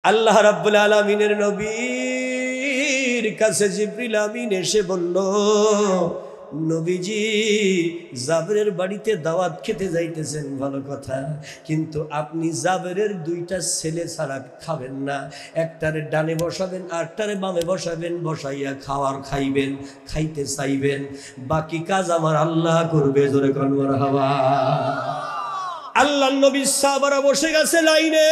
আল্লাহ রাব্বুল আলামিনের নবীর কাছে জিবরিল আমিন এসে বলল, নবীজি জাবেরের বাড়িতে দাওয়াত খেতে যাইতেছেন ভালো কথা, কিন্তু আপনি জাবেরের দুইটা ছেলে ছাড়া খাবেন না। একটারে ডানে বসাবেন, আরটারে বামে বসাবেন, বসাইয়া খাইবেন, খাইতে চাইবেন। বাকি কাজ আমার আল্লাহ করবে। জোরে কোন মারহাবা। আল্লাহর নবী সাহাবারা বসে গেছে লাইনে।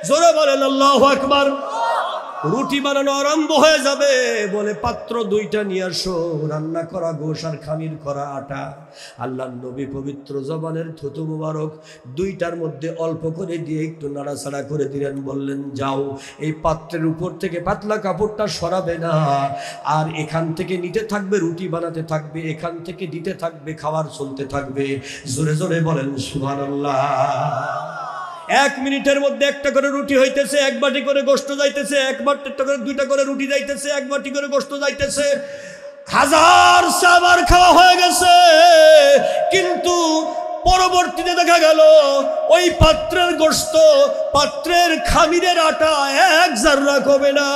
জোরে বলেন আল্লাহু আকবার। রুটি বানানো আরম্ভ হয়ে যাবে বলে পাত্র দুইটা নিয়ে আসো, রান্না করা গোশ আর খামির করা আটা। আল্লাহর নবী পবিত্র জবানের থুতু মুবারক দুইটার মধ্যে অল্প করে দিয়ে একটু নাড়াচাড়া করে দিলেন, বললেন যাও এই পাত্রের উপর থেকে পাতলা কাপড়টা সরাবে না, আর এখান থেকে নিতে থাকবে, রুটি বানাতে থাকবে, এখান থেকে দিতে থাকবে, খাবার চলতে থাকবে। জোরে জোরে বলেন সুবহানাল্লাহ। 1 মিনিটের মধ্যে একটা করে রুটি হইতেছে, 1 বাটি করে গোশত যাইতেছে, 1 বাটি করে 2টা করে রুটি যাইতেছে, 1 বাটি করে গোশত যাইতেছে। 1000 সাবার খাওয়া হয়ে গেছে, কিন্তু পরবর্তীতে দেখা গেল ওই পাত্রের গোশত, পাত্রের খামিরের আটা 1 জাররা কমে না।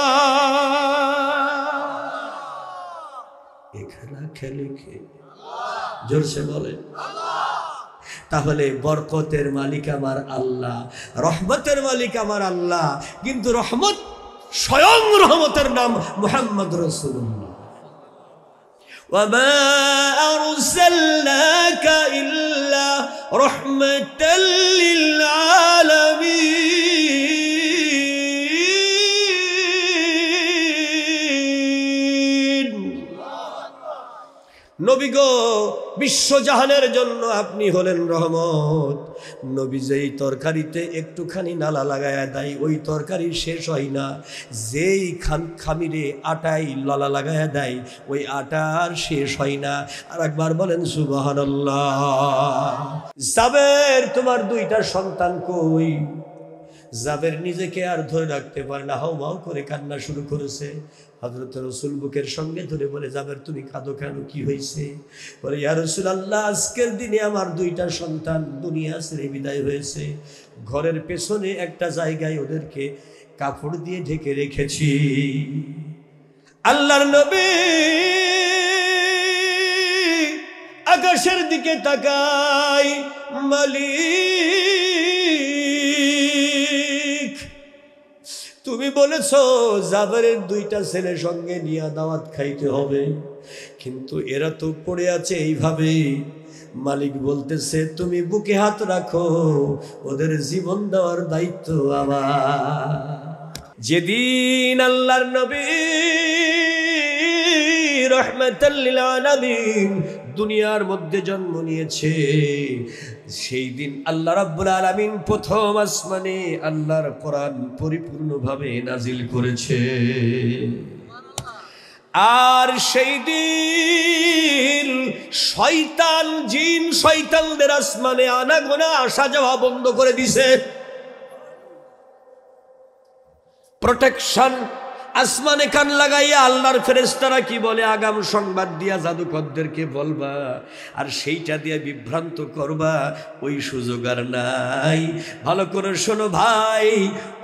এখানে খেলে খেয়ে জোরসে বলে তাহলে বরকতের মালিক আমার আল্লাহ, রহমতের মালিক আমার আল্লাহ, কিন্তু রহমত স্বয়ং রহমতের নাম মুহাম্মদ রাসূলুল্লাহ। ওয়ামা আরসালনাকা ইল্লা রাহমাতাল লিল আলামিন। নবী গো, বিশ্বজাহানের জন্য আপনি হলেন রহমত। নবী যেই তরকারিতে একটুখানি নালা লাগায়া দেয় ওই তরকারি শেষ হয় না, যেই খামিরে আটাই লালা লাগায়া দেয় ওই আটার শেষ হয় না। আর একবার বলেন সুবহানাল্লাহ। জাবের তোমার 2টা সন্তান কই? জাবের নিজেকে আর ধরে রাখতে পারে না, হাউমাউ করে কান্না শুরু করেছে। হযরত রাসূল বুকের সঙ্গে ধরে বলে, জাবের তুমি কাঁদো কেন, কি হয়েছে? বলে, ইয়া রাসূলুল্লাহ, আজকের দিনে আমার 2টা সন্তান দুনিয়া ছেড়ে বিদায় হয়েছে। ঘরের পেছনে একটা জায়গায় ওদেরকে কাপড় দিয়ে ঢেকে রেখেছি। আল্লাহর নবী আকাশের দিকে তাকাই, মালিক তুমি বলেছো জাবেরের 2টা ছেলে সঙ্গে নিয়ে দাওয়াত খাইতে হবে, কিন্তু এরা তো পড়ে আছে এইভাবে। মালিক বলতেছে তুমি বুকে হাত রাখো, ওদের জীবন দেওয়ার দায়িত্ব আমার। যেদিন আল্লাহর নবী রাহমাতাল লিল আলামিন দুনিয়ার মধ্যে জন্ম নিয়েছে, সেই দিন আল্লাহ রাব্বুল আলামিন প্রথম আসমানে আল্লাহর কোরআন পরিপূর্ণভাবে নাজিল করেছে। আর সেই দিন শয়তান, জিন শয়তানদের আসমানে আনাগোনা আসা যাওয়া বন্ধ করে দিছে। প্রোটেকশন। আসমানে কান লাগাইয়া আল্লাহর ফেরেশতারা কি বলে আগাম সংবাদ দিয়া জাদুকরদেরকে বলবা, আর সেইটা দিয়ে বিভ্রান্ত করবা, ওই সুযোগ আর নাই। ভালো করে শোনো ভাই,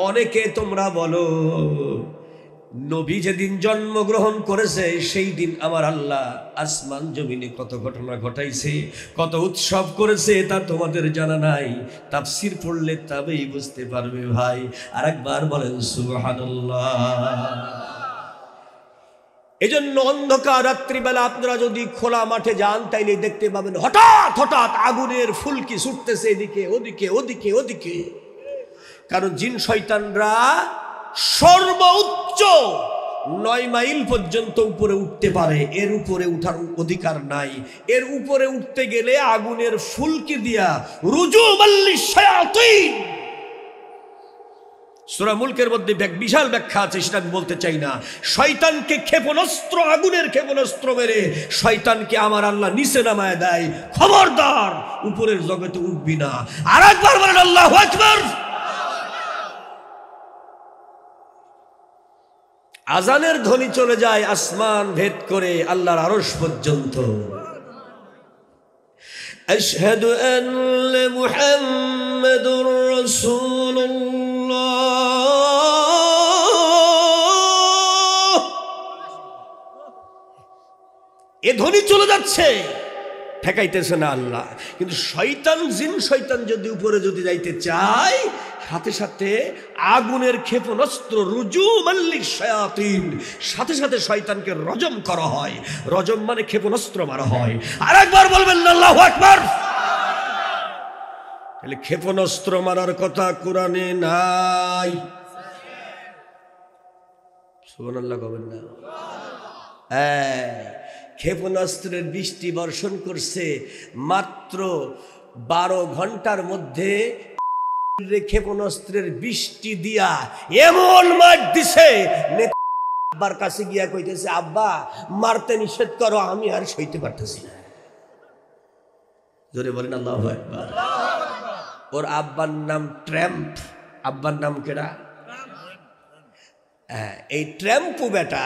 অনেকে তোমরা বলো নবী যেদিন জন্মগ্রহণ করেছে সেই দিন আমার আল্লাহ আসমান জমিনে কত ঘটনা ঘটাইছে, কত উৎসব করেছে, তা তোমাদের জানা নাই। তাফসীর পড়লে তবেই বুঝতে পারবে ভাই। আর একবার বলেন সুবহানাল্লাহ। এজন্য অন্ধকার রাত্রিবেলা আপনারা যদি খোলা মাঠে যান তাইলে দেখতে পাবেন হঠাৎ হঠাৎ আগুনের ফুলকি ছুটতেছে এদিকে ওদিকে ওদিকে ওদিকে। কারণ জিন শয়তানরা সর্বোচ্চ 9 মাইল পর্যন্ত উপরে উঠতে পারে, এর উপরে উঠার অধিকার নাই। এর উপরে উঠতে গেলে আগুনের ফুলকি দিয়া রুজুমান লিশ-শায়াতিন। সূরা মুলকের মধ্যে বিশাল ব্যাখ্যা আছে, সেটা আমি বলতে চাই না। শয়তানকে ক্ষেপণাস্ত্র, আগুনের ক্ষেপণাস্ত্র মেরে শয়তানকে আমার আল্লাহ নিচে নামায় দেয়, খবরদার উপরের জগতে উঠবি না। আর একবার বলেন আল্লাহু আকবার। আজানের ধ্বনি চলে যায় আসমান ভেদ করে আল্লাহর আরশ পর্যন্ত। আশহাদু আন্না মুহাম্মাদুর রাসূলুল্লাহ এ ধ্বনি চলে যাচ্ছে, ঠেকাইতেছে না আল্লাহ। কিন্তু শয়তান, জিন শয়তান যদি উপরে যদি যাইতে চায়, সাথে সাথে আগুনের ক্ষেপণাস্ত্র রুজুমাল্লিশ শায়াতিন, সাথে সাথে শয়তানকে রজম করা হয়। রজম মানে ক্ষেপণাস্ত্র মারা হয়। আর একবার বলবেন আল্লাহু আকবার। তাহলে ক্ষেপণাস্ত্র মারার কথা কোরআনে নাই। সুবহানাল্লাহ কবেন না? ক্ষেপণাস্ত্রের বৃষ্টি বর্ষণ করছে মাত্র 12 ঘন্টার মধ্যে। ক্ষেপণাস্ত্রের বৃষ্টি দিয়া এমন মার দিছে, আব্বার কাছে গিয়া কইতেছে, আব্বা মারতে নিষেধ করো, আমি আর সইতে পারতেছি না। জোরে বলেন আল্লাহু আকবার। ওর আব্বার নাম ট্রাম্প। আব্বার নাম কেডা? এই ট্রাম্পু বেটা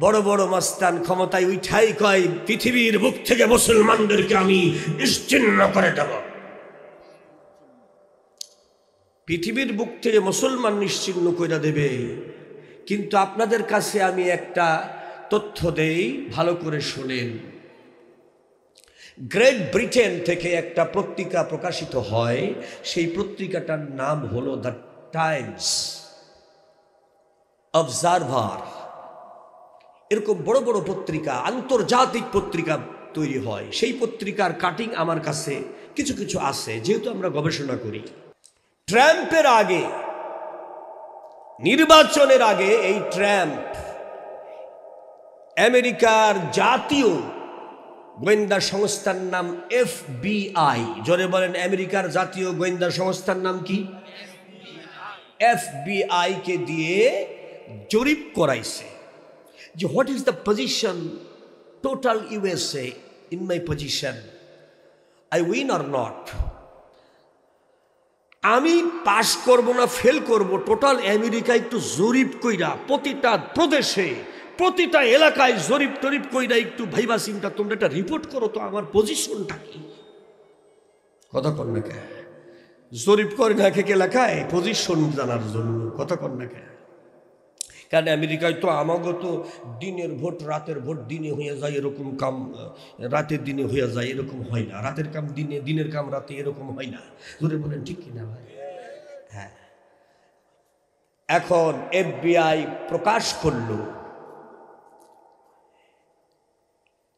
বড় বড় মস্তান ক্ষমতায় উঠাই কয়, পৃথিবীর বুক থেকে মুসলমানদেরকে আমি নিশ্চিহ্ন করে দেব। পৃথিবীর বুক থেকে মুসলমান নিশ্চিহ্ন করে দেবে। কিন্তু আপনাদের কাছে আমি একটা তথ্য দেই, ভালো করে শুনেন। গ্রেট ব্রিটেন থেকে একটা পত্রিকা প্রকাশিত হয়, সেই পত্রিকাটার নাম হলো দ্য টাইমস অবজারভার। এরকম বড় বড় পত্রিকা, আন্তর্জাতিক পত্রিকা তৈরি হয়। সেই পত্রিকার কাটিং আমার কাছে কিছু কিছু আছে, যেহেতু আমরা গবেষণা করি। ট্রাম্পের আগে, নির্বাচনের আগে, এই ট্রাম্প আমেরিকার জাতীয় গোয়েন্দা সংস্থার নাম FBI। জোরে বলেন, আমেরিকার জাতীয় গোয়েন্দা সংস্থার নাম কি? FBI কে দিয়ে জরিপ করাইছে যে what is the position total USA in my position, I win or not. আমি পাস করব না ফেল করব, টোটাল আমেরিকা একটু জরিপ কইরা, প্রতিটা প্রদেশে প্রতিটা এলাকায় জরিপ টরিপ কইরা একটু ভাইবা চিন্তা তোমরা একটা রিপোর্ট করো তো আমার পজিশনটা কি। কথা কন না কে? জরিপ করে না কে এলাকায় পজিশন জানার জন্য। কথা কন না কে? কারণ আমেরিকায় তো আমাগো তো দিনের ভোট রাতের ভোট দিনে হয়ে যায়, এরকম কাম রাতের দিনে হয়ে যায়, এরকম হয় না। রাতের কাম দিনে, দিনের কাম রাতে, এরকম হয় না। ধরে বলেন ঠিক কিনা ভাই? হ্যাঁ। এখন FBI প্রকাশ করলো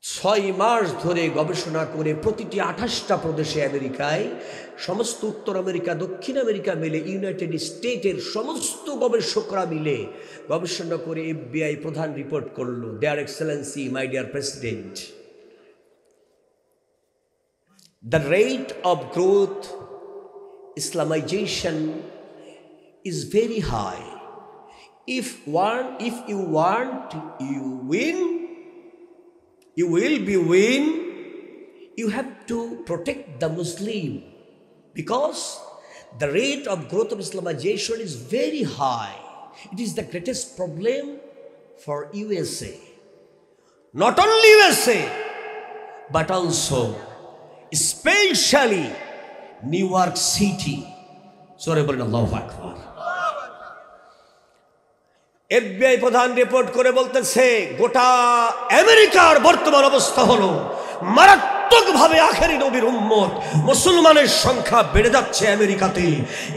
6 মাস ধরে গবেষণা করে প্রতিটি 28টা প্রদেশে আমেরিকায়, সমস্ত উত্তর আমেরিকা, দক্ষিণ আমেরিকা মিলে, ইউনাইটেড স্টেটের সমস্ত গবেষকরা মিলে গবেষণা করে FBI প্রধান রিপোর্ট করলো, their excellency my dear president, the rate of growth Islamization is very high. If you want, you win. You will be win. You have to protect the Muslim because the rate of growth of Islamization is very high. It is the greatest problem for USA. Not only USA, but also especially New York City. Sorry, but Allahu Akbar. FBI প্রধান report করে বলতেছে গোটা আমেরিকার বর্তমান অবস্থা হলো মারাত্মকভাবে আখেরি নবীর উম্মত মুসলমানের সংখ্যা বেড়ে যাচ্ছে আমেরিকাতে।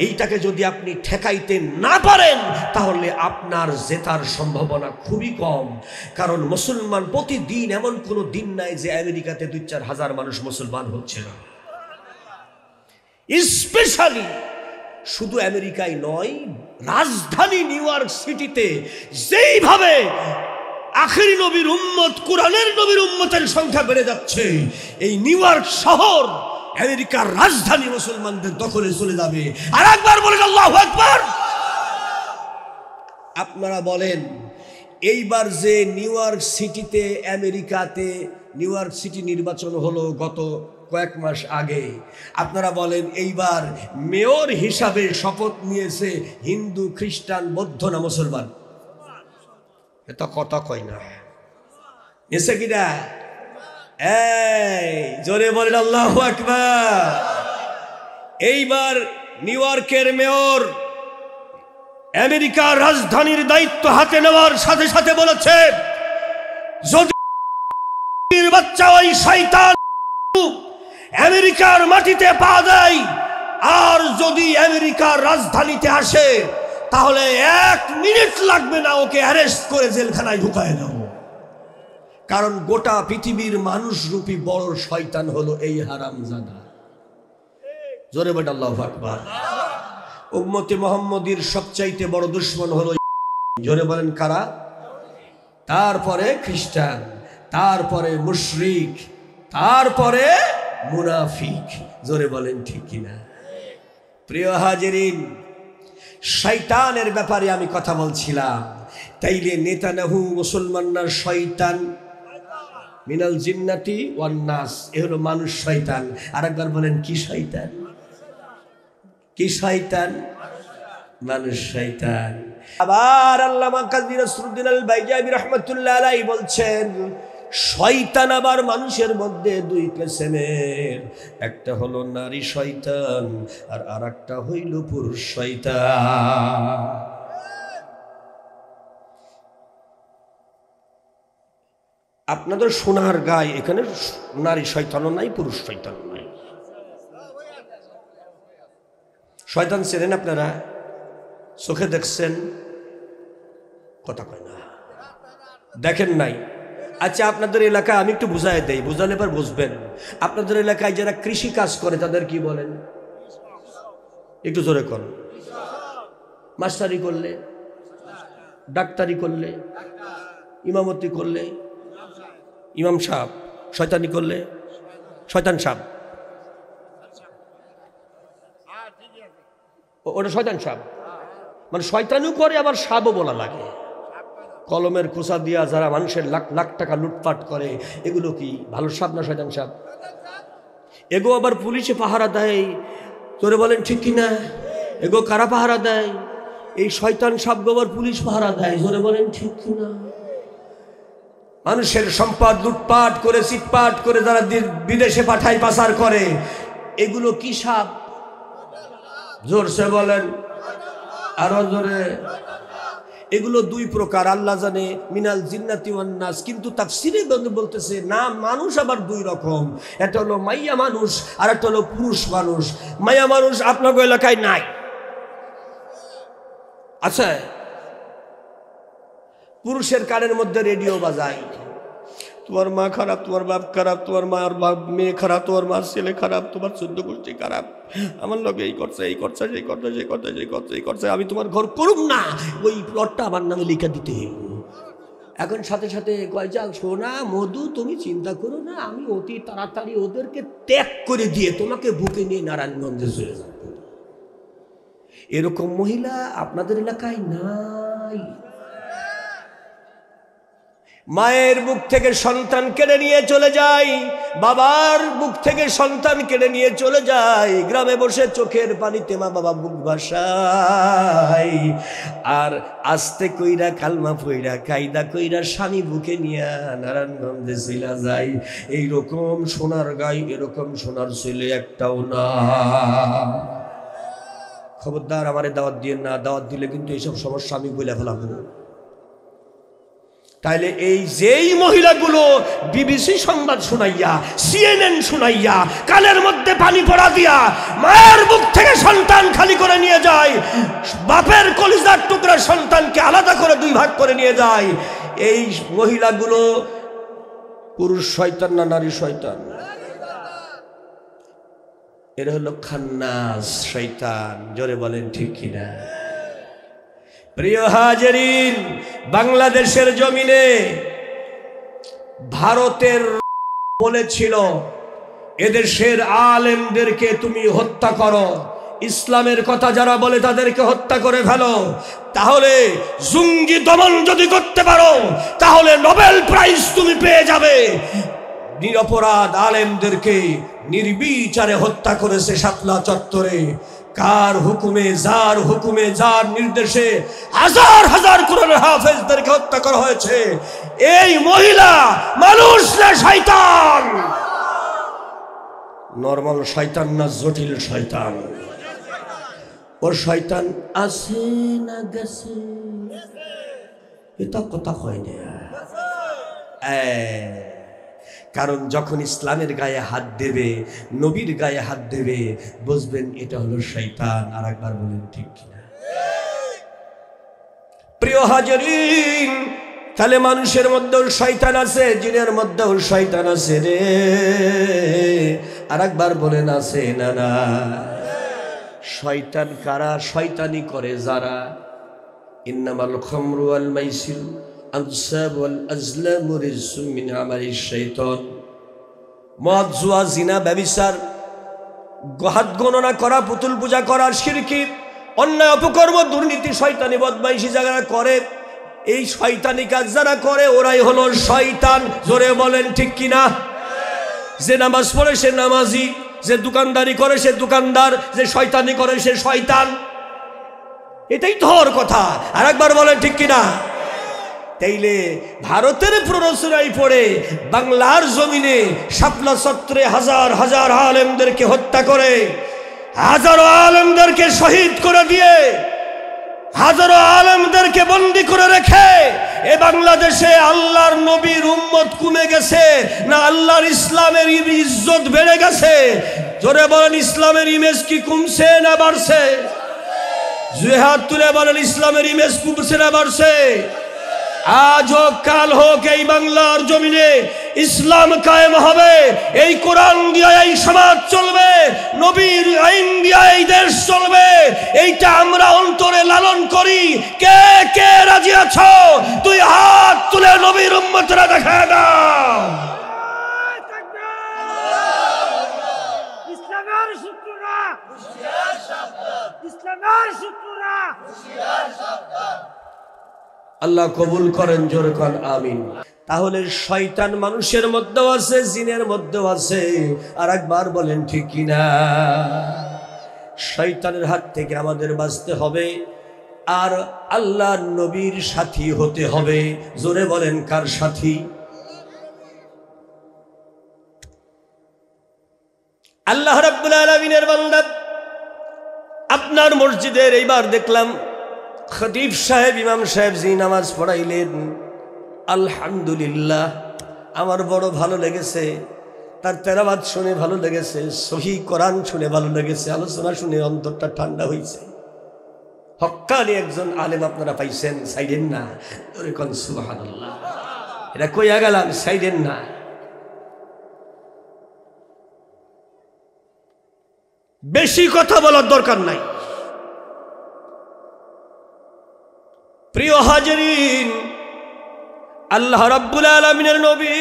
এইটাকে যদি আপনি ঠেকাইতে না পারেন তাহলে আপনার জেতার সম্ভাবনা খুবই কম। কারণ মুসলমান প্রতিদিন, এমন কোনো দিন নাই যে আমেরিকাতে 2-4 হাজার মানুষ মুসলমান হচ্ছে না। স্পেশালি শুধু আমেরিকায় নয়, রাজধানী নিউ ইয়র্ক সিটিতে যেইভাবে আখেরি নবীর উম্মত, কোরআনের নবীর উম্মতের সংখ্যা বেড়ে যাচ্ছে, এই নিউ ইয়র্ক শহর আমেরিকার রাজধানী মুসলমানদের দখলে চলে যাবে। আর একবার বলেন আল্লাহু আকবার। আপনারা বলেন, এইবার যে নিউ ইয়র্ক সিটিতে, আমেরিকাতে নিউ ইয়র্ক সিটি নির্বাচন হলো গত কয়েক মাস আগে, আপনারা বলেন এইবার মেয়র হিসাবে শপথ নিয়েছে হিন্দু, খ্রিস্টান, বৌদ্ধ না মুসলমান? এটা কথা কয় না, এসে কিনা? এই জোরে বলেন আল্লাহু আকবার। এইবার নিউ ইয়র্কের মেয়র আমেরিকার রাজধানীর দায়িত্ব হাতে নেওয়ার সাথে সাথে বলেছে, যদি শয়তান আমেরিকার মাটিতে পা দেয় আর যদি আমেরিকার রাজধানীতে আসে তাহলে 1 মিনিট লাগবে না ওকে অ্যারেস্ট করে জেলখানায় ঢুকায় দেব। কারণ গোটা পৃথিবীর মানুষ রূপী বড় শয়তান হলো এই হারামজাদা। জোরে বলেন আল্লাহু আকবার। উম্মতে মুহাম্মদীর সবচাইতে বড় দুশমন হলো, জোরে বলেন কারা? তারপরে খ্রিস্টান, তারপরে মুশরিক, তারপরে মুনাফিক। জোরে বলেন ঠিক কিনা? প্রিয় হাজিরিন, শয়তানের ব্যাপারে আমি কথা বলছিলাম। তাইলে নেতানিয়াহু মুসলমান না শয়তান? মিনাল জিন্নাতি ওয়ান নাস, এ হলো মানুষ শয়তান। আরেকবার বলেন কি শয়তান? কি শয়তান? মানুষ শয়তান। আবার আল্লামা কাজী নসরুদ্দিন আল বাইজাবি রাহমাতুল্লাহ আলাইহি বলছেন শয়তান আবার মানুষের মধ্যে 2 কিসমের, একটা হলো নারী শয়তান আর আরেকটা হইল পুরুষ শয়তান। আপনাদের সোনার গায়ে এখানে নারী শয়তানও নাই, পুরুষ শয়তানও নাই। শয়তান চেনেন আপনারা? চোখে দেখছেন? কথা কয় না, দেখেন নাই। আচ্ছা, আপনাদের এলাকায় আমি একটু বুঝাই দেই, বুঝালে এবার বুঝবেন। আপনাদের এলাকায় যারা কৃষি কাজ করে তাদের কি বলেন? একটু জোরে করেন। মাস্টারি করলে, ডাক্তারি করলে, ইমামতি করলে ইমাম সাহেব, শয়তানি করলে শয়তান সাহেব, ওটা শয়তান সাহেব। মানে শয়তানিও করে আবার সাবও বলা লাগে। কলমের খোসা দিয়া যারা মানুষের লাখ লাখ টাকা লুটপাট করে, এগুলো কি ভালো সাপ না শয়তান সাপ? এগো আবার পুলিশে পাহারা দেয়, তোরে বলেন ঠিক কিনা? এগো কারা পাহারা দেয়? এই শয়তান সাপ আবার পুলিশ পাহারা দেয়, জোরে বলেন ঠিক কিনা? মানুষের সম্পদ লুটপাট করে, চিটপাট করে যারা বিদেশে পাঠায়, পাচার করে, এগুলো কি সাপ? জোরসে বলেন, আরো জোরে। এগুলো 2 প্রকার, আল্লাহ জানে, মিনাল জিন্নাতি ওয়ান নাস। কিন্তু তাফসীরে বলতেছে না, মানুষ আবার 2 রকম। একটা হলো মাইয়া মানুষ আর একটা হলো পুরুষ মানুষ। মাইয়া মানুষ আপনাদের এলাকায় নাই, আচ্ছা? পুরুষের কানের মধ্যে রেডিও বাজায়, তোমার মা খারাপ, তোমার বাপ খারাপ, তোমার মার বাপ মেয়ে খারাপ, তোমার মার ছেলে খারাপ, তোমার 14 গোষ্ঠী খারাপ, আমার লোক এই করছে, এই করছে, সেই করছে, সেই করছে, সেই করছে, এই করছে, আমি তোমার ঘর করুম না, ওই প্লটটা আমার নামে লিখে দিতে। এখন সাথে সাথে কয়, যাও সোনা মধু, তুমি চিন্তা করো না, আমি অতি তাড়াতাড়ি ওদেরকে ত্যাগ করে দিয়ে তোমাকে বুকে নিয়ে নারায়ণগঞ্জে চলে যাব। এরকম মহিলা আপনাদের এলাকায় নাই? মায়ের বুক থেকে সন্তান কেড়ে নিয়ে চলে যায়, বাবার বুক থেকে সন্তান কেড়ে নিয়ে চলে যায়, গ্রামে বসে চোখের পানিতে মা বাবা বুক ভাসায়, আর আস্তে কইরা কালমা পইরা কায়দা কইরা স্বামী বুকে নিয়ে নারায়ণগঞ্জে চলে যায়। এইরকম সোনার গাই, এরকম সোনার ছেলে একটাও না। খবরদার আমারে দাওয়াত দিয়ে না, দাওয়াত দিলে কিন্তু এইসব সমস্যা আমি বলে ফেলাবো। তাইলে এই যেই মহিলাগুলো বিবিসি সংবাদ শুনাইয়া, CNN শুনাইয়া, কানের মধ্যে পানি পড়া দিয়া মায়ের বুক থেকে সন্তান খালি করে নিয়ে যায়, বাপের কলিজার টুকরা সন্তানকে আলাদা করে 2 ভাগ করে নিয়ে যায়, এই মহিলাগুলো পুরুষ শয়তান না নারী শয়তান? এরা হলো খান্নাস শয়তান। জোরে বলেন ঠিক কিনা? প্রিয় হাজিরিন, বাংলাদেশের জমিনে ভারতের বলেছিল এদেশের আলেমদেরকে তুমি হত্যা করো, ইসলামের কথা যারা বলে তাদেরকে হত্যা করে ফেলো, তাহলে জঙ্গি দমন যদি করতে পারো তাহলে নোবেল প্রাইজ তুমি পেয়ে যাবে। নিরপরাধ আলেমদেরকে নির্বিচারে হত্যা করেছে শাপলা চত্বরে। কার হুকুমে, যার হুকুমে, যার নির্দেশে হাজার হাজার কোরআনের হাফেজদেরকে হত্যা করা হয়েছে। এই মহিলা মানুষ না শয়তান? নরমাল শয়তান না জটিল শয়তান? ও শয়তান আছে না গেছে? এটা কথা হয় না। কারণ যখন ইসলামের গায়ে হাত দেবে, নবীর গায়ে হাত দেবে, বুঝবেন এটা হলো শয়তান। আর একবার বলেন ঠিক কিনা? প্রিয় হাজরিন, তাহলে মানুষের মধ্যেও শয়তান আছে, জিনের মধ্যেও শয়তান আছে রে। আর একবার বলেন আছে না না? শয়তান কারা? শয়তানি করে যারা। ইন্নামাল খামরু ওয়াল মাইসির আনসাব ওয়াল আজলামু রিজসুম মিন আমালিশ শাইতান। মদ, জুয়া, জিনা, ব্যভিচার, হাত গণনা করা, পুতুল পূজা করা, শিরকি, অন্যায় অপকর্ম, দুর্নীতি, শয়তানি বদমাইশি যারা করে, এই শয়তানি কাজ যারা করে ওরাই হলো শয়তান। জোরে বলেন ঠিক কিনা? যে নামাজ পড়ে সে নামাজি, যে দোকানদারি করে সে দোকানদার, যে শয়তানি করে সে শয়তান। এটাই তো হওয়ার কথা। আর একবার বলেন ঠিক কিনা? তাইলে ভারতের প্ররোচনায় পড়ে বাংলার জমিনে শাপলা চত্বরে হাজার হাজার আলেমদেরকে হত্যা করে, হাজারো আলেমদেরকে শহীদ করে দিয়ে, হাজারো আলেমদেরকে বন্দী করে রেখে এ বাংলাদেশে আল্লাহর নবীর উম্মত কমে গেছে না আল্লাহর ইসলামের ইজ্জত বেড়ে গেছে? জোরে বলেন, ইসলামের ইমেজ কি কমছে না বাড়ছে? জুয়ে হাত তুলে বলেন, ইসলামের ইমেজ কমছে না বাড়ছে? আজ হোক কাল হোক এই বাংলার জমিনে ইসলাম কায়েম হবে, এই কোরআন দিয়ে এই সমাজ চলবে, নবীর আইন দিয়ে এই দেশ চলবে। এইটা আমরা অন্তরে লালন করি। কে কে রাজি আছো? তুই হাত তুলে নবীর উম্মতরা দেখা দাও। ইসলামের শত্রুরা হুঁশিয়ার সাবধান, ইসলামের শত্রুরা হুঁশিয়ার সাবধান। আল্লাহ কবুল করেন, জোরে কোন আমিন। তাহলে শয়তান মানুষের মধ্যেও আছে, জিনের মধ্যেও আছে। আর একবার বলেন ঠিক কিনা? শয়তানের হাত থেকে আমাদের বাঁচতে হবে আর আল্লাহর নবীর সাথী হতে হবে। জোরে বলেন, কার সাথী? আল্লাহ রাব্বুল আলামিনের বান্দা। আপনার মসজিদের এইবার দেখলাম খতিব সাহেব, ইমাম সাহেব জি নামাজ পড়াইলেন, আলহামদুলিল্লাহ আমার বড় ভালো লেগেছে। তার তেলাওয়াত শুনে ভালো লেগেছে, সহি কোরআন শুনে ভালো লেগেছে, আলোচনা শুনে অন্তরটা ঠান্ডা হয়েছে। হক্কানি একজন আলেম আপনারা পাইছেন, সাইডেন না? ওরকম সুবহানাল্লাহ। এটা কইয়া গেলাম, সাইডেন না। বেশি কথা বলার দরকার নাই। প্রিয় হাজরিন, আল্লাহ রাব্বুল আলামিনের নবী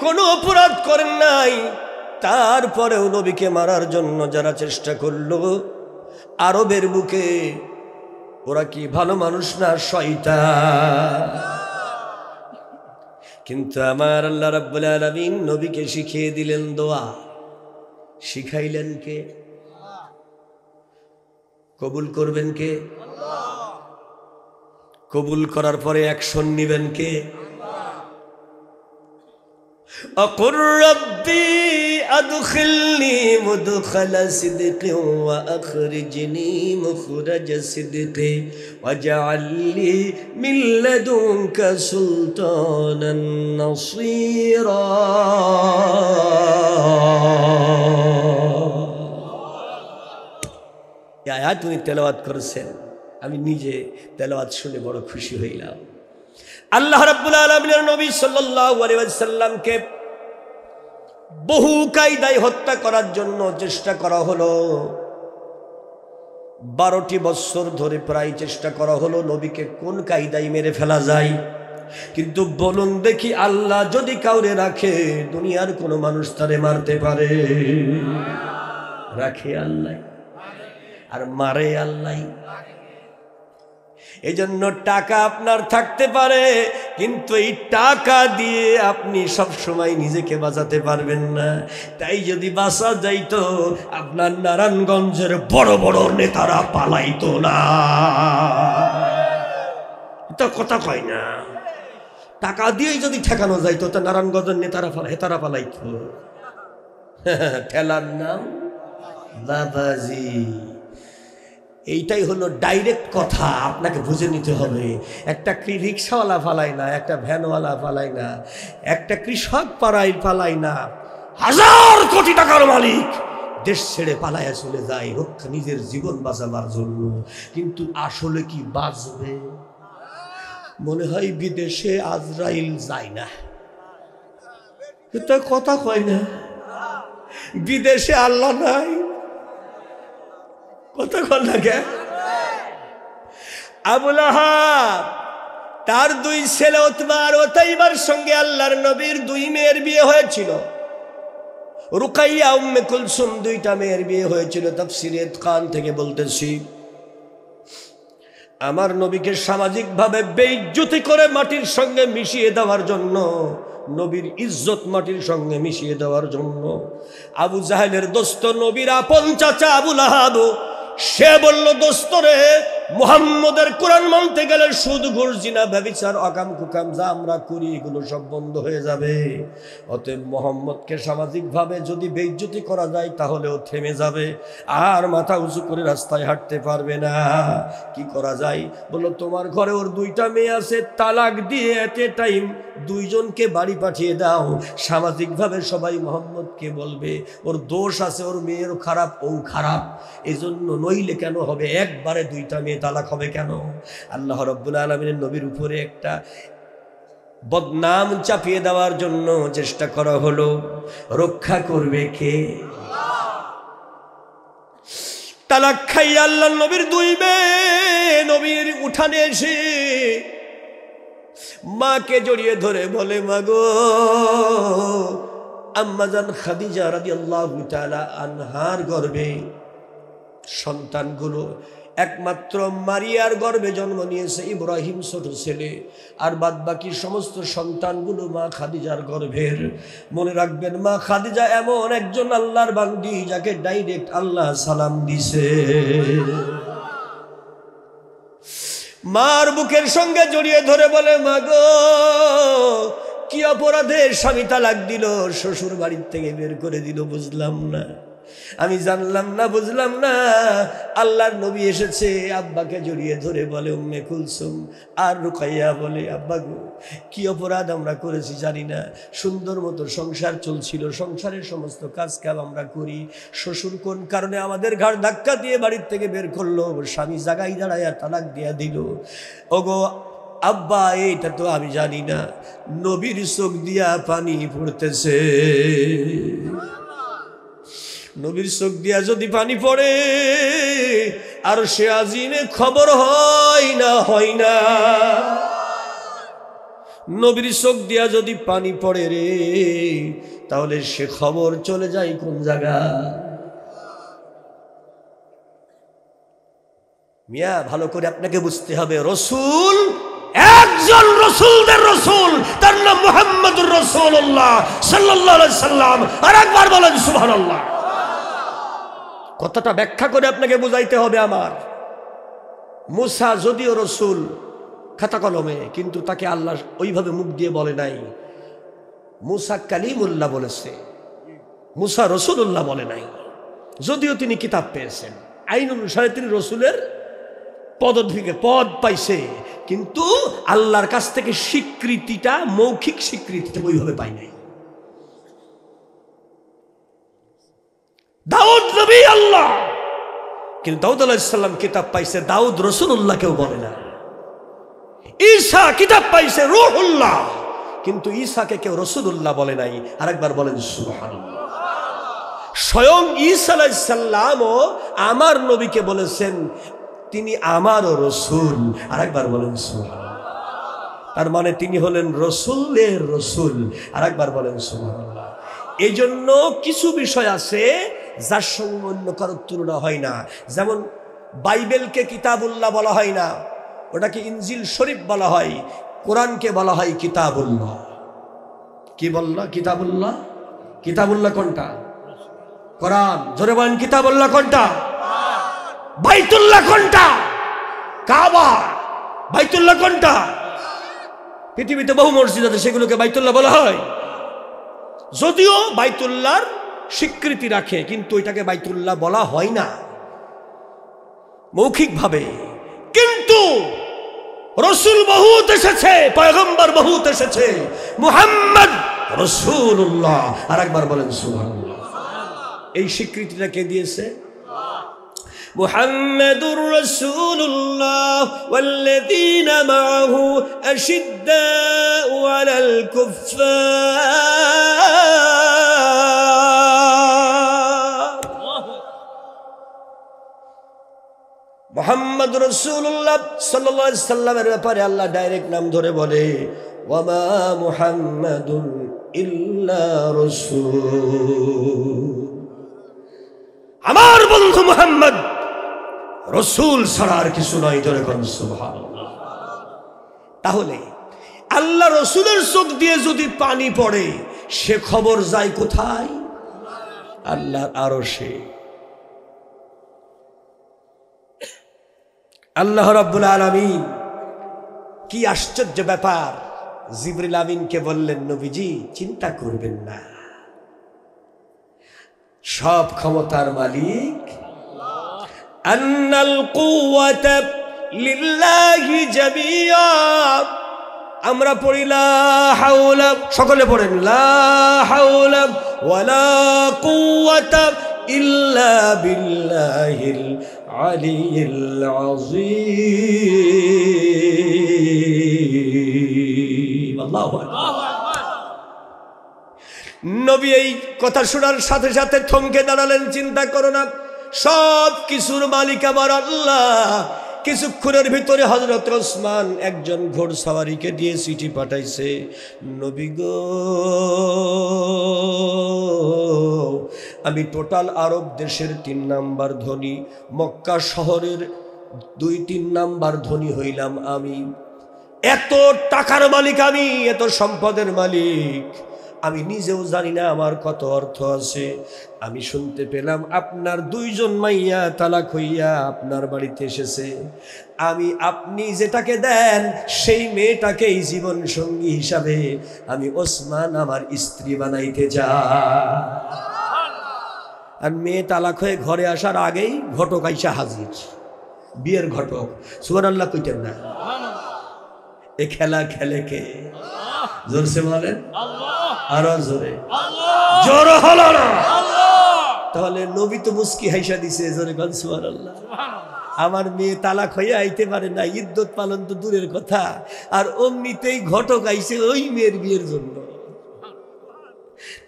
কোনো অপরাধ করেন নাই, তারপরেও নবীকে মারার জন্য যারা চেষ্টা করলো আরবের বুকে, ওরা কি ভালো মানুষ না শয়তান? কিন্তু আমার আল্লাহ রাব্বুল আলামিন নবীকে শিখিয়ে দিলেন দোয়া। শিখাইলেন কে? কবুল করবেন কে? কবুল করার পরে অ্যাকশন নিবেন কে? أقل ربي أدخلني مدخل صدق وأخرجني مخرج صدق واجعل لي من لدنك سلطانا نصيرا। এই আয়াত উনি তেলাওয়াত করেছেন, আমি নিজে তেলাওয়াত শুনে বড় খুশি হইলাম। আল্লাহ রাব্বুল আলামিনের নবী সাল্লাল্লাহু আলাইহি ওয়াসাল্লামকে বহু কায়দায় হত্যা করার জন্য চেষ্টা করা হলো। 12টি বছর ধরে প্রায় চেষ্টা করা হলো নবীকে কোন কায়দায় মেরে ফেলা যায়। কিন্তু বলুন দেখি, আল্লাহ যদি কাউরে রাখে, দুনিয়ার কোনো মানুষ তারে মারতে পারে? রাখে আল্লাহ আর মারে আল্লাহ। এই জন্য টাকা আপনার থাকতে পারে, কিন্তু এই টাকা দিয়ে আপনি সব সময় নিজেকে বাঁচাতে পারবেন না। তাই যদি বাঁচা যাইতো, আপনার নারায়ণগঞ্জের বড় বড় নেতারা পালাইতো না। এটা কথা কয় না। টাকা দিয়েই যদি ঠেকানো যাইতো, তা নারায়ণগঞ্জের নেতারা পালাইতো। ঠেলার নাম বাবাজি। এইটাই হলো ডাইরেক্ট কথা, আপনাকে বুঝে নিতে হবে। একটা রিক্সাওয়ালা ফালাই না, একটা ভ্যানওয়ালা ফালাই না, একটা কৃষক ফালাই না, 1000 কোটি টাকার মালিক দেশ ছেড়ে পালায়া চলে যায় নিজের জীবন বাঁচাবার জন্য, কিন্তু আসলে কি বাঁচবে? মনে হয় বিদেশে আজরাইল যায় না, কথা কয় না। বিদেশে আল্লাহ নাই, কথা কয় না কে? আবু লাহাব তার 2 ছেলে উতবা আর উতাইবার সঙ্গে আল্লাহর নবীর 2 মেয়ের বিয়ে হয়েছিল। রুকাইয়া উম্মে কুলসুম 2টা মেয়ের বিয়ে হয়েছিল। তাফসীরে ইতকান থেকে বলতেছি, আমার নবীকে সামাজিকভাবে বেইজ্জতি করে মাটির সঙ্গে মিশিয়ে দেওয়ার জন্য, নবীর ইজ্জত মাটির সঙ্গে মিশিয়ে দেওয়ার জন্য আবু জাহেলের দোস্ত নবীর আপন চাচা আবু লাহাব, সে বলল, দোস্ত রে, মুহাম্মদের কোরআন মানতে গেলে সুদ, ঘুষ, জিনা, ব্যভিচার, অকাম কুকাম যা আমরা করি এগুলো সব বন্ধ হয়ে যাবে। অতএব মুহাম্মদকে সামাজিকভাবে যদি বেইজ্জতি করা যায় তাহলেও থেমে যাবে, আর মাথা উঁচু করে রাস্তায় হাঁটতে পারবে না। কি করা যায়? বললো, তোমার ঘরে ওর 2টা মেয়ে আছে, তালাক দিয়ে এট এ টাইম 2 জনকে বাড়ি পাঠিয়ে দাও। সামাজিকভাবে সবাই মুহাম্মদকে বলবে ওর দোষ আছে, ওর মেয়েরও খারাপ, ও খারাপ, এজন্য নইলে কেন হবে, একবারে 2টা মেয়ে তালাক হবে কেন? আল্লাহ রাব্বুল আলামিনের নবীর উপরে একটা বদনাম চাপিয়ে দেওয়ার জন্য চেষ্টা করা হলো। রক্ষা করবে কে? তালাক খাইয়া আল্লাহর নবীর 2 মেয়ে নবীর উঠানে এসে মাকে জড়িয়ে ধরে বলে, মা গো, আম্মাজান খাদিজা রাদিয়াল্লাহু তাআলা আনহার গর্ভে সন্তানগুলো একমাত্র মারিয়ার গর্ভে জন্ম নিয়েছে ইব্রাহিম ছোট ছেলে, আর বাদ বাকি সমস্ত সন্তানগুলো মা খাদিজার গর্ভের। মনে রাখবেন, মা খাদিজা এমন একজন আল্লাহর বান্দি যাকে ডাইরেক্ট আল্লাহ সালাম দিছে। মার বুকের সঙ্গে জড়িয়ে ধরে বলে, মা গো, কি অপরাধে স্বামী তালাক দিল, শ্বশুর বাড়ির থেকে বের করে দিল, বুঝলাম না, আমি জানলাম না, বুঝলাম না। আল্লাহর নবী এসেছে, আব্বাকে জড়িয়ে ধরে বলে, উম্মে কুলসুম আর রুকাইয়া বলে, আব্বা গো, কি অপরাধ আমরা করেছি জানি না, সুন্দর মতো সংসার চলছিল, সংসারের সমস্ত কাজ কাম আমরা করি, শ্বশুর কোন কারণে আমাদের ঘাড় ধাক্কা দিয়ে বাড়ির থেকে বের করলো, স্বামী জাগাই দাঁড়াইয়া তালাক দিয়া দিল। ওগো আব্বা, এইটা তো আমি জানি না। নবীর চোখ দিয়া পানি পড়তেছে। নবীর চোখ দিয়া যদি পানি পড়ে আর সে আজিমে খবর হয় না, নবীর চোখ দিয়া যদি পানি পড়ে রে, তাহলে সে খবর চলে যায় কোন জায়গা? মিয়া, ভালো করে আপনাকে বুঝতে হবে, রসুল একজন, রসুলদের রসুল, তার নাম মুহাম্মদুর রাসূলুল্লাহ সাল্লাল্লাহু আলাইহি সাল্লাম। আর একবার বলেন সুবহানাল্লাহ। কথাটা ব্যাখ্যা করে আপনাকে বুঝাইতে হবে আমার। মুসা যদিও রসুল খাতা কলমে, কিন্তু তাকে আল্লাহ ওইভাবে মুখ দিয়ে বলে নাই। মুসা কালিমুল্লাহ বলেছে, মুসা রসুলুল্লাহ বলে নাই। যদিও তিনি কিতাব পেয়েছেন, আইন অনুসারে তিনি রসুলের পদ পাইছে, কিন্তু আল্লাহর কাছ থেকে স্বীকৃতিটা, মৌখিক স্বীকৃতিটা ওইভাবে পাই নাই। দাউদ নবী আল্লাহ, কিন্তু দাউদ আলাইহিস সালাম কিতাব পাইছে, দাউদ রাসূলুল্লাহ কেউ বলে না। ঈসা কিতাব পাইছে, রূহুল্লাহ, কিন্তু ঈসাকে কেউ রাসূলুল্লাহ বলে নাই। আরেকবার বলেন সুবহানাল্লাহ। স্বয়ং ঈসা আলাইহিস সালামও আমার নবীকে বলেছেন তিনি আমারও রসুল। আরেকবার বলেন সুবহানাল্লাহ। তার মানে তিনি হলেন রসুলের রসুল। আরেকবার বলেন সুবহানাল্লাহ। এই জন্য কিছু বিষয় আছে যার সঙ্গে অন্য কারোর তুলনা হয় না। যেমন বাইবেলকে কিতাবুল্লাহ বলা হয় না, ওটাকে ইনজিল শরীফ বলা হয়। কোরআনকে বলা হয় কিতাবুল্লাহ। কি বললা? কিতাবুল্লাহ। কিতাবুল্লাহ কোনটা? কোরআন। জোরে বলেন কিতাবুল্লাহ কোনটা? বাইতুল্লাহ কোনটা? কাবা। বাইতুল্লাহ কোনটা? পৃথিবীতে বহু মসজিদ আছে, সেগুলোকে বাইতুল্লাহ বলা হয়। যদিও বাইতুল্লাহর স্বীকৃতি রাখে, কিন্তু এটাকে বাইতুল্লাহ বলা হয় না। মৌখিকভাবে, কিন্তু রসুল বহুত এসেছে, পয়গম্বর বহুত এসেছে, মুহাম্মদ রাসূলুল্লাহ। আর একবার বলেন সুবহানাল্লাহ। এই স্বীকৃতিটা কে দিয়েছে? মুহাম্মাদুর রাসূলুল্লাহ ওয়াল্লাযীনা মাআহু আশিদ্দাউ আলাল কুফফার। মুহাম্মদ রাসূলুল্লাহ সাল্লাল্লাহু আলাইহি সাল্লামের ব্যাপারে আল্লাহ ডাইরেক্ট নাম ধরে বলে, ওয়ামা মুহাম্মাদুন ইল্লা রাসূল। আমার বন্ধু মুহাম্মদ রাসূল ছাড়া আর কিছু নয়। জোরে বলুন সুবহানাল্লাহ। তাহলে আল্লাহ রাসূলের চোখ দিয়ে যদি পানি পড়ে, সে খবর যায় কোথায়? আল্লাহর আরশে। আল্লাহ রাব্বুল আলামিন, কি আশ্চর্য ব্যাপার, জিবরিল আমিনকে বললেন, নবীজি চিন্তা করবেন না, সব ক্ষমতার মালিক আন্নাল কুওয়াতা লিল্লাহি জামিআ। আমরা পড়ি লা হাওলা, সকলে পড়েন লা হাওলা ওয়ালা কুওয়াতা ইল্লা বিল্লাহিল আলিয়্যিল আযীম। আল্লাহু আকবার। নবী এই কথা শোনার সাথে সাথে থমকে দাঁড়ালেন। চিন্তা করো না, সব কিছুর মালিক আমার আল্লাহ। কিছুক্ষণের ভিতরে হযরত ওসমান একজন ঘোড়সওয়ারিকে দিয়ে চিঠি পাঠাইছে, নবী গো, আমি টোটাল আরব দেশের 3 নাম্বার ধনী, মক্কা শহরের 2-3 নাম্বার ধনী হইলাম আমি। এত টাকার মালিক আমি, এত সম্পদের মালিক, আমি নিজেও জানি না আমার কত অর্থ আছে। আমি শুনতে পেলাম আপনার 2 জন মাইয়া তালাক হইয়া আপনার বাড়িতে এসেছে। আপনি যেটাকে দেন সেই মেয়েটাকেই জীবন সঙ্গী হিসাবে আমি ওসমান আমার স্ত্রী বানাইতে যাই। আর মেয়ে তালাক হয়ে ঘরে আসার আগেই ঘটক আইসা হাজির, বিয়ের ঘটক। সুবহানাল্লাহ কইতেন না? এ খেলা খেলে কে? জোরসে বলেন আরো জোরে। জোর হলো না। তাহলে নবী তো মুস্কি হাইসা দিছে, জোরে বলেন সুবহানাল্লাহ। আমার মেয়ে তালাক হয়ে আইতে পারে না, ইদ্যত পালন তো দূরের কথা, আর অমনিতেই ঘটক আইছে ওই মেয়ের বিয়ের জন্য।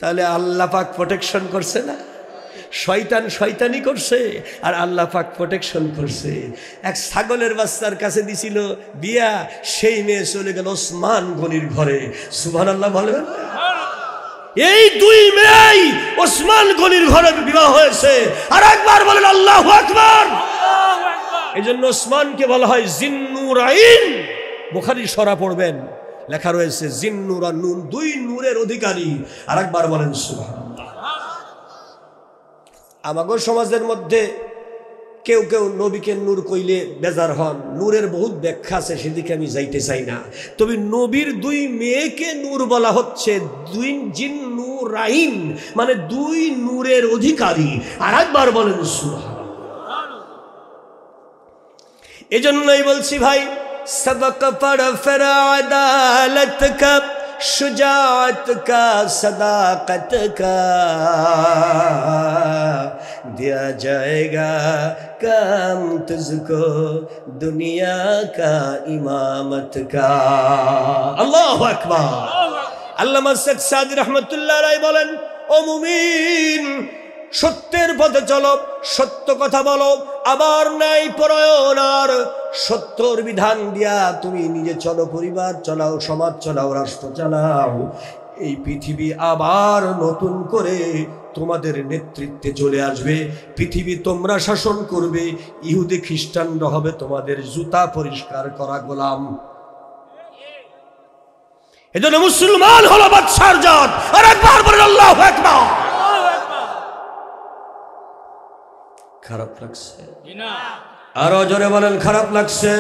তাহলে আল্লাহ পাক প্রোটেকশন করছে না? শয়তান শয়তানি করছে আর আল্লাহ পাক প্রোটেকশন করছে। এক ছাগলের বাচ্চার কাছে দিছিল বিয়া, সেই মেয়ে চলে গেল ওসমান গনির ঘরে। সুবহানাল্লাহ বলবেন? এই 2 মেয়েই ওসমান গনির ঘরে বিবাহ হয়েছে। আর একবার বলেন আল্লাহু আকবার। এজন্য ওসমানকে বলা হয় জিন্নুরাইন। বুখারী সরা পড়বেন, লেখা রয়েছে জিন্নুরা নুন, 2 নূরের অধিকারী। আর একবার বলেন সুবহানাল্লাহ। আমাগো সমাজের মধ্যে কেউ কেউ নবীকে নূর কইলে বেজার হন। নূরের বহুত ব্যাখ্যা আছে, সেদিকে আমি যাইতে চাই না। তবে নবীর 2 মেয়েকে নূর বলা হচ্ছে, 2 জিন্নুরাইন, মানে 2 নূরের অধিকারী। আর একবার বলেন সুবহানাল্লাহ। এজন্যই বলছি ভাই, সবক পড় ফির আদালত কা, शुजात का, सदाकत का, दिया जाएगा काम तुझको दुनिया का इमामत का। अल्लाहु अकबर। আল্লামা শেখ সাদি রহমতুল্লাহ আলাইহি বলেন, ও মুমিন, সত্যের পথে চলো, সত্য কথা বলো, আবার ন্যায় পরায়ণ আর সত্যর বিধান দিয়া তুমি নিজে চলো, পরিবার চালাও, সমাজ চালাও, রাষ্ট্র চালাও। এই পৃথিবী আবার নতুন করে তোমাদের নেতৃত্বে চলে আসবে। পৃথিবী তোমরা শাসন করবে, ইহুদি খ্রিস্টানরা হবে তোমাদের জুতা পরিষ্কার করা গোলাম। এজন্য মুসলমান হলো বাদশার জাত। আর একবার বলেন আল্লাহু আকবার। খারাপ লাগছে? আরো জোরে বলেন খারাপ লাগছে?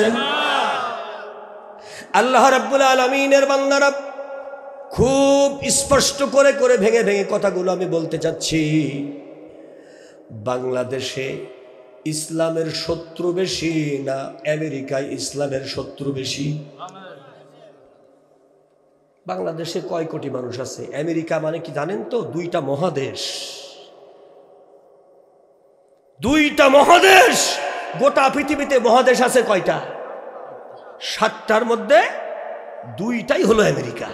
আল্লাহ রাব্বুল আলামিনের বান্দারা খুব স্পষ্ট করে করে ভেঙে ভেঙে কথাগুলো আমি বলতে চাচ্ছি। বাংলাদেশে ইসলামের শত্রু বেশি না আমেরিকায় ইসলামের শত্রু বেশি? বাংলাদেশে কয় কোটি মানুষ আছে? আমেরিকা মানে কি জানেন তো? দুইটা মহাদেশ। দুইটা মহাদেশ। গোটা পৃথিবীতে মহাদেশ আছে কয়টা? 7টার মধ্যে দুইটাই হলো আমেরিকা।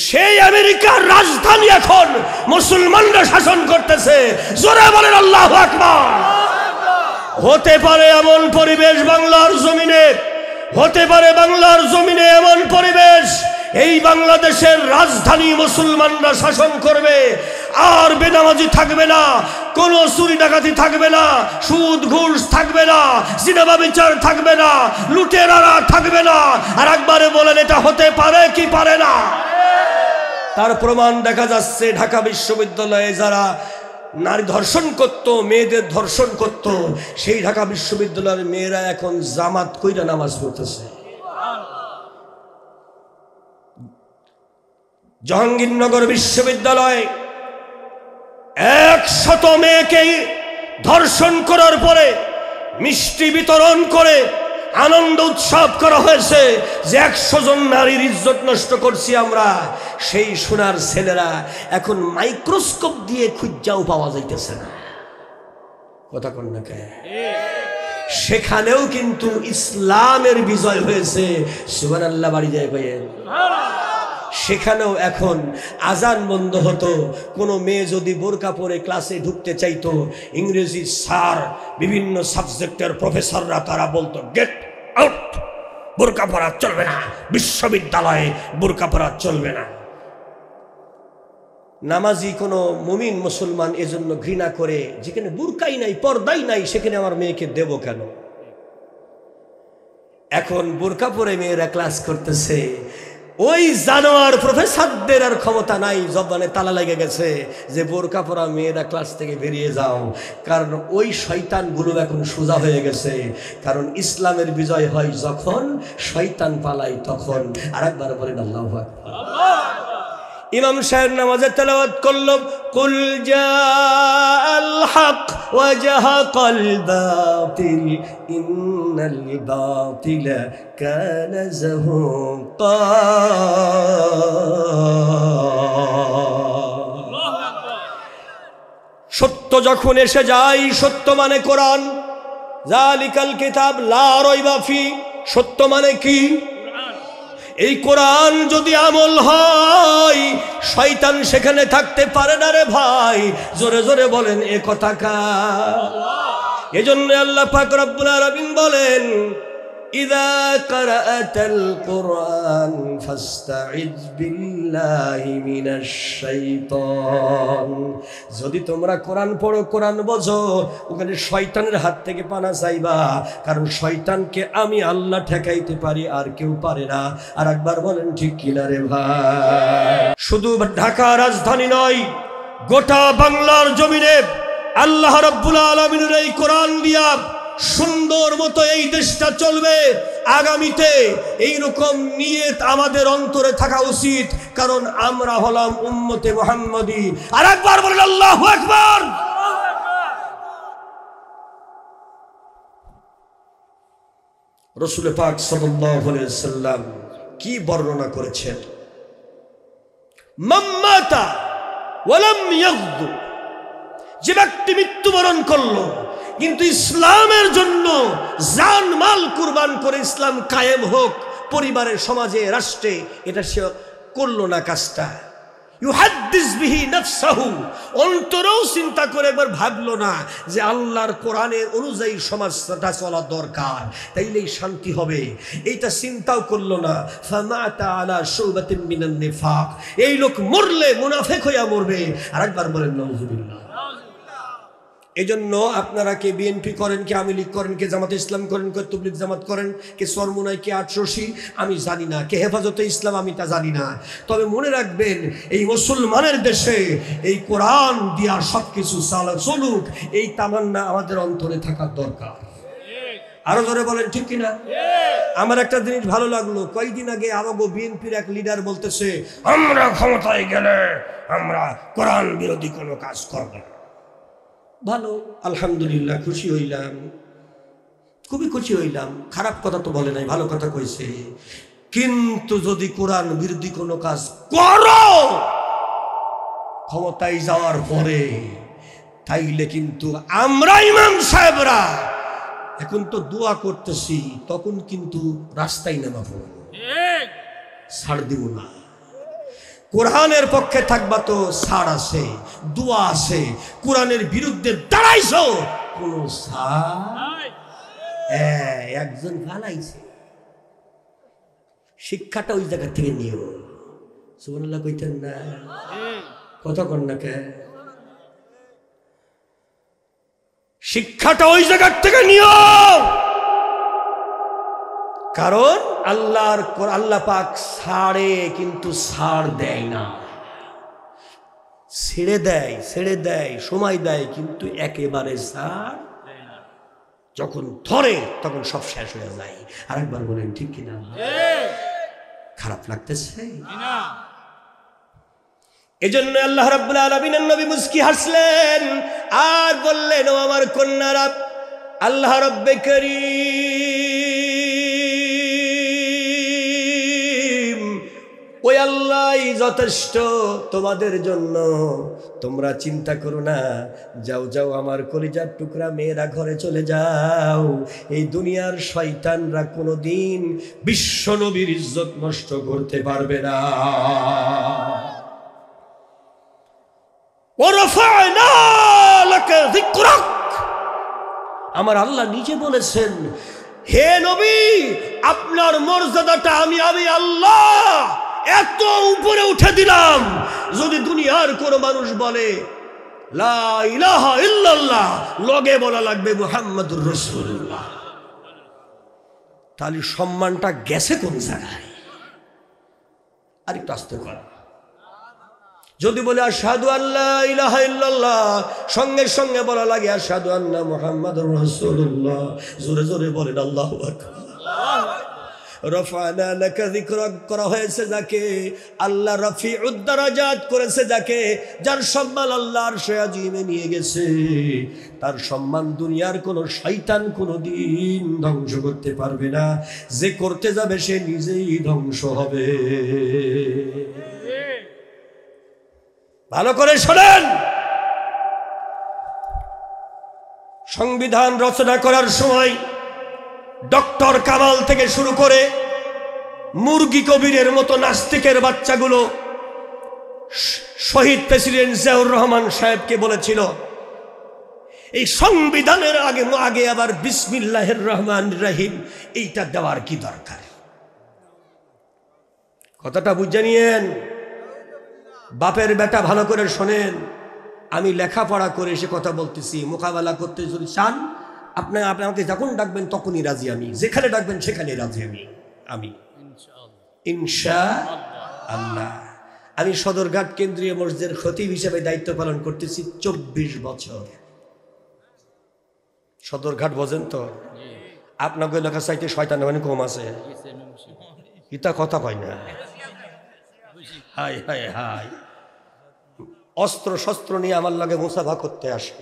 সেই আমেরিকার রাজধানী এখন মুসলমানরা শাসন করতেছে। জোরে বলেন আল্লাহু আকবার। হতে পারে এমন পরিবেশ বাংলার জমিনে, হতে পারে বাংলার জমিনে এমন পরিবেশ, এই বাংলাদেশের রাজধানী মুসলমানরা শাসন করবে, আর বেনামাজি থাকবে না, কোন চুরি ডাকাতি থাকবে না, সুদ ঘুষ থাকবে না, সিনেমা বিচার থাকবে না, লুটেরারা থাকবে না। আর একবারে বলেন এটা হতে পারে কি পারে না? তার প্রমাণ দেখা যাচ্ছে ঢাকা বিশ্ববিদ্যালয়ে যারা নারী ধর্ষণ করত, মেয়েদের ধর্ষণ করত, সেই ঢাকা বিশ্ববিদ্যালয়ের মেয়েরা এখন জামাত কইরা নামাজ পড়তেছে। জাহাঙ্গীরনগর বিশ্ববিদ্যালয়ে 100 মেয়েকে ধর্ষণ করার পরে মিষ্টি বিতরণ করে আনন্দ উৎসব করা হয়েছে যে 100 জন নারীর ইজ্জত নষ্ট করছি আমরা। সেই সোনার ছেলেরা এখন মাইক্রোস্কোপ দিয়ে খুঁজাও পাওয়া যাইতেছে না। কথা কোন না কে? সেখানেও কিন্তু ইসলামের বিজয় হয়েছে। সুবহানাল্লাহ বাড়ি যায় ভাইয়ের। সেখানেও এখন আজান বন্ধ হতো, কোনো মেয়ে যদি বোরকা পরে ক্লাসে ঢুকতে চাইতো, ইংরেজি স্যার, বিভিন্ন সাবজেক্টের প্রফেসররা তারা বলতো গেট আউট, বোরকা পরা চলবে না, বিশ্ববিদ্যালয়ে বোরকা পরা চলবে না। নামাজি কোনো মুমিন মুসলমান এজন্য ঘৃণা করে, যেখানে বুরকাই নাই, পর্দাই নাই, সেখানে আমার মেয়েকে দেব কেন? এখন বোরকা পরে মেয়েরা ক্লাস করতেছে। ওই জানোয়ার প্রফেসরদের আর ক্ষমতা নাই, জবানে তালা লেগে গেছে যে বোরকা পরা মেয়েরা ক্লাস থেকে বেরিয়ে যাও। কারণ ওই শয়তানগুলো এখন সোজা হয়ে গেছে। কারণ ইসলামের বিজয় হয় যখন, শয়তান পালায় তখন। আরেকবার বলেন আল্লাহু আকবার। ইমাম সাহেব নামাজে তেলাওয়াত করল, কুল জাআল হক ওয়া জাহাকাল বাতিল ইন্নাল বাতিলা কানা যাহুকা। সত্য যখন এসে যায়, সত্য মানে কোরআন, যালিকাল কিতাব লা রাইবা ফি, সত্য মানে কি? এই কোরআন যদি আমল হয়, শয়তান সেখানে থাকতে পারে না রে ভাই। জোরে জোরে বলেন এ কথা কার? এজন্য আল্লাহ পাক রব্বুল আলামিন বলেন, ইযা ক্রাআতাল কুরআন ফাস্তাইজ বিল্লাহি মিনাশ শাইতান। যদি তোমরা কোরআন পড়ো, কোরআন বোঝো, ওখানে শয়তানের হাত থেকে পানা চাইবা। কারণ শয়তানকে আমি আল্লাহ ঠেকাইতে পারি, আর কেউ পারে না। আর একবার বলেন ঠিক কিনা রে ভাই? শুধু ঢাকা রাজধানী নয়, গোটা বাংলার জমিনে আল্লাহ রাব্বুল আলামিনের এই কোরআন দিয়া সুন্দর মতো এই দেশটা চলবে। আগামীতে এইরকম নিয়ত আমাদের অন্তরে থাকা উচিত, কারণ আমরা হলাম উম্মতে মুহাম্মাদি। আর একবার বলেন আল্লাহু আকবার। রাসূল পাক সাল্লাল্লাহু আলাইহি ওয়াসাল্লাম কি বর্ণনা করেছেন? মাম্মাতা ওয়া লাম ইয়াগদু, যে ব্যক্তি মৃত্যুবরণ করলো কিন্তু ইসলামের জন্য জান মাল কুরবান করে ইসলাম কায়েম হোক পরিবারের, সমাজে, রাষ্ট্রে, এটা সে করলো না কাজটা। ইউহাদ্দিস বিহি নাফসাহু, অন্তরেও চিন্তা করে একবার ভাবলো না যে আল্লাহর কোরআনের অনুযায়ী সমাজটা চলা দরকার, তাইলেই শান্তি হবে, এইটা চিন্তাও করলো না। ফামাতা আলা শুবাতিন মিনান নিফাক, এই লোক মরলে মুনাফিক হইয়া মরবে। আরেকবার বলেন নাউযুবিল্লাহ। এই জন্য আপনারা কে বিএনপি করেন, কে আওয়ামী লীগ করেন, কে জামাতে ইসলাম করেন, কে তবলিগ জামাত করেন, কে চরমোনাই, কে আটরশি, আমি জানি না, কে হেফাজতে ইসলাম, আমি তা জানি না। তবে মনে রাখবেন, এই মুসলমানের দেশে এই কোরআন দিয়া সবকিছু চলুক, এই তামান্না আমাদের অন্তরে থাকার দরকার। আরো জোরে বলেন ঠিক কিনা? আমার একটা জিনিস ভালো লাগলো, কয়েকদিন আগে আমাগো বিএনপির এক লিডার বলতেছে, আমরা ক্ষমতায় গেলে আমরা কোরআন বিরোধী কোনো কাজ করব না। ভালো, আলহামদুলিল্লাহ, খুশি হইলাম, খুবই খুশি হইলাম, খারাপ কথা তো বলে নাই, ভালো কথা কইছে। কিন্তু যদি কোরআন বিরোধী কোনো কাজ করো ক্ষমতায় যাওয়ার পরে, তাইলে কিন্তু আমরা ইমাম সাহেবরা এখন তো দোয়া করতেছি, তখন কিন্তু রাস্তায় নামাবো, ছাড় দিব না। কোরআনের পক্ষে থাকবা তো ছাড় আছে, দোয়া আছে। কোরআনের বিরুদ্ধে দাঁড়াইছো, কোন ছাড়। একজন ফালাইছে, শিক্ষাটা ওই জায়গা থেকে নিও। সুবহানাল্লাহ কইতেন না? কথা কন না কে? শিক্ষাটা ওই জায়গার থেকে নিও, কারণ আল্লাহ পাক ছাড়ে কিন্তু ছাড় দেয় না। ছেড়ে দেয়, সময় দেয়, কিন্তু একেবারে ছাড় যখন ধরে তখন সব শেষ হয়ে যায়। আরেকবার বলেন ঠিক কিনা? খারাপ লাগতেছে? এজন্য আল্লাহ রাব্বুল আলামিনের নবী মুস্কি হাসলেন আর বললেন, ও আমার কন্যারা, আল্লাহ রব্বে কারীম ওই আল্লাহই যথেষ্ট তোমাদের জন্য, তোমরা চিন্তা করো না। যাও আমার কলিজার টুকরা মেয়েরা, ঘরে চলে যাও। এই দুনিয়ার শয়তানরা কোনোদিন বিশ্ব নবীর ইজ্জত নষ্ট করতে পারবে না। আমার আল্লাহ নিজে বলেছেন, হে নবী, আপনার মর্যাদাটা আমি আল্লাহ এত উপরে উঠে দিলাম, যদি দুনিয়ার কোন মানুষ বলে লা ইলাহা ইল্লাল্লাহ, লগে বলা লাগবে মুহাম্মাদুর রাসূলুল্লাহ, তাহলে সম্মানটা গেছে কোন জায়গায়? আরেকটু আস্তে কর। যদি বলে আশহাদু আল্লা ইলাহা ইল্লাল্লাহ, সঙ্গে সঙ্গে বলা লাগে আশহাদু আন্না মুহাম্মাদুর রাসূলুল্লাহ। জোরে জোরে বলেন আল্লাহু আকবার। রফানা লাকা যিকরাক করা হয়েছে যাকে, আল্লাহ রফিউদ দারাজাত করেছে যাকে, যার সম্মান আল্লাহ আরশে আজিমে নিয়ে গেছে, তার সম্মান দুনিয়ার কোন শয়তান কোনদিন ধ্বংস করতে পারবে না। যে করতে যাবে সে নিজেই ধ্বংস হবে। ভালো করে শোনেন, সংবিধান রচনা করার সময় ডক্টর কামাল থেকে শুরু করে মুরগি কবিরের মতো নাস্তিকের বাচ্চাগুলো শহীদ প্রেসিডেন্ট জিয়াউর রহমান সাহেবকে বলেছিল, এই সংবিধানের আগে আবার বিসমিল্লাহির রহমানির রহিম এইটা দেওয়ার কি দরকার? কথাটা বুঝে নিয়েন। বাপের বেটা ভালো করে শোনেন, আমি লেখাপড়া করে এসে কথা বলতেছি। মোকাবেলা করতে যদি চান আপনি আমাকে যখন ডাকবেন তখনই রাজি আমি, যেখানে ডাকবেন সেখানে রাজি আমি ইনশাআল্লাহ। আমি সদরঘাট কেন্দ্রীয় মসজিদের খতিব হিসেবে দায়িত্ব পালন করতেছি 24 বছর। সদরঘাট বোঝেন তো? আপনাকে এলাকা চাইতে শয়তান মানে কম আছে, ইতা কথা কয় না। হাই হাই হাই, অস্ত্র শস্ত্র নিয়ে আমার লাগে মুসাফা করতে আসে।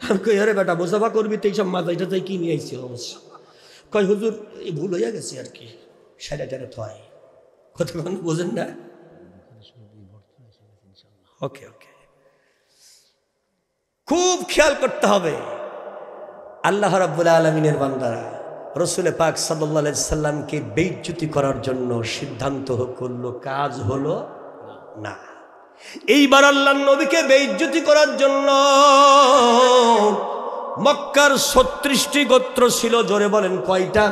আমি কই, আরে বেটা মুসাফা করবি তো এইসব মাথায় টাথায় কি নিয়ে আইছি? অবশ্য কয় হুজুর এই ভুল হইয়া গেছে আর কি, সাইডে টাইডে থয়। কথা বোঝেন না? ওকে ওকে, খুব খেয়াল করতে হবে। আল্লাহ রাব্বুল আলামিনের বান্দারা রাসূল পাক সাল্লাল্লাহু আলাইহি সাল্লামকে বেইজ্জতি করার জন্য সিদ্ধান্ত করলো, কাজ হলো না। এইবার আল্লাহর নবীকে বেইজ্জতি করার জন্য মক্কার 36টি গোত্র ছিল। জোরে বলেন কয়টা?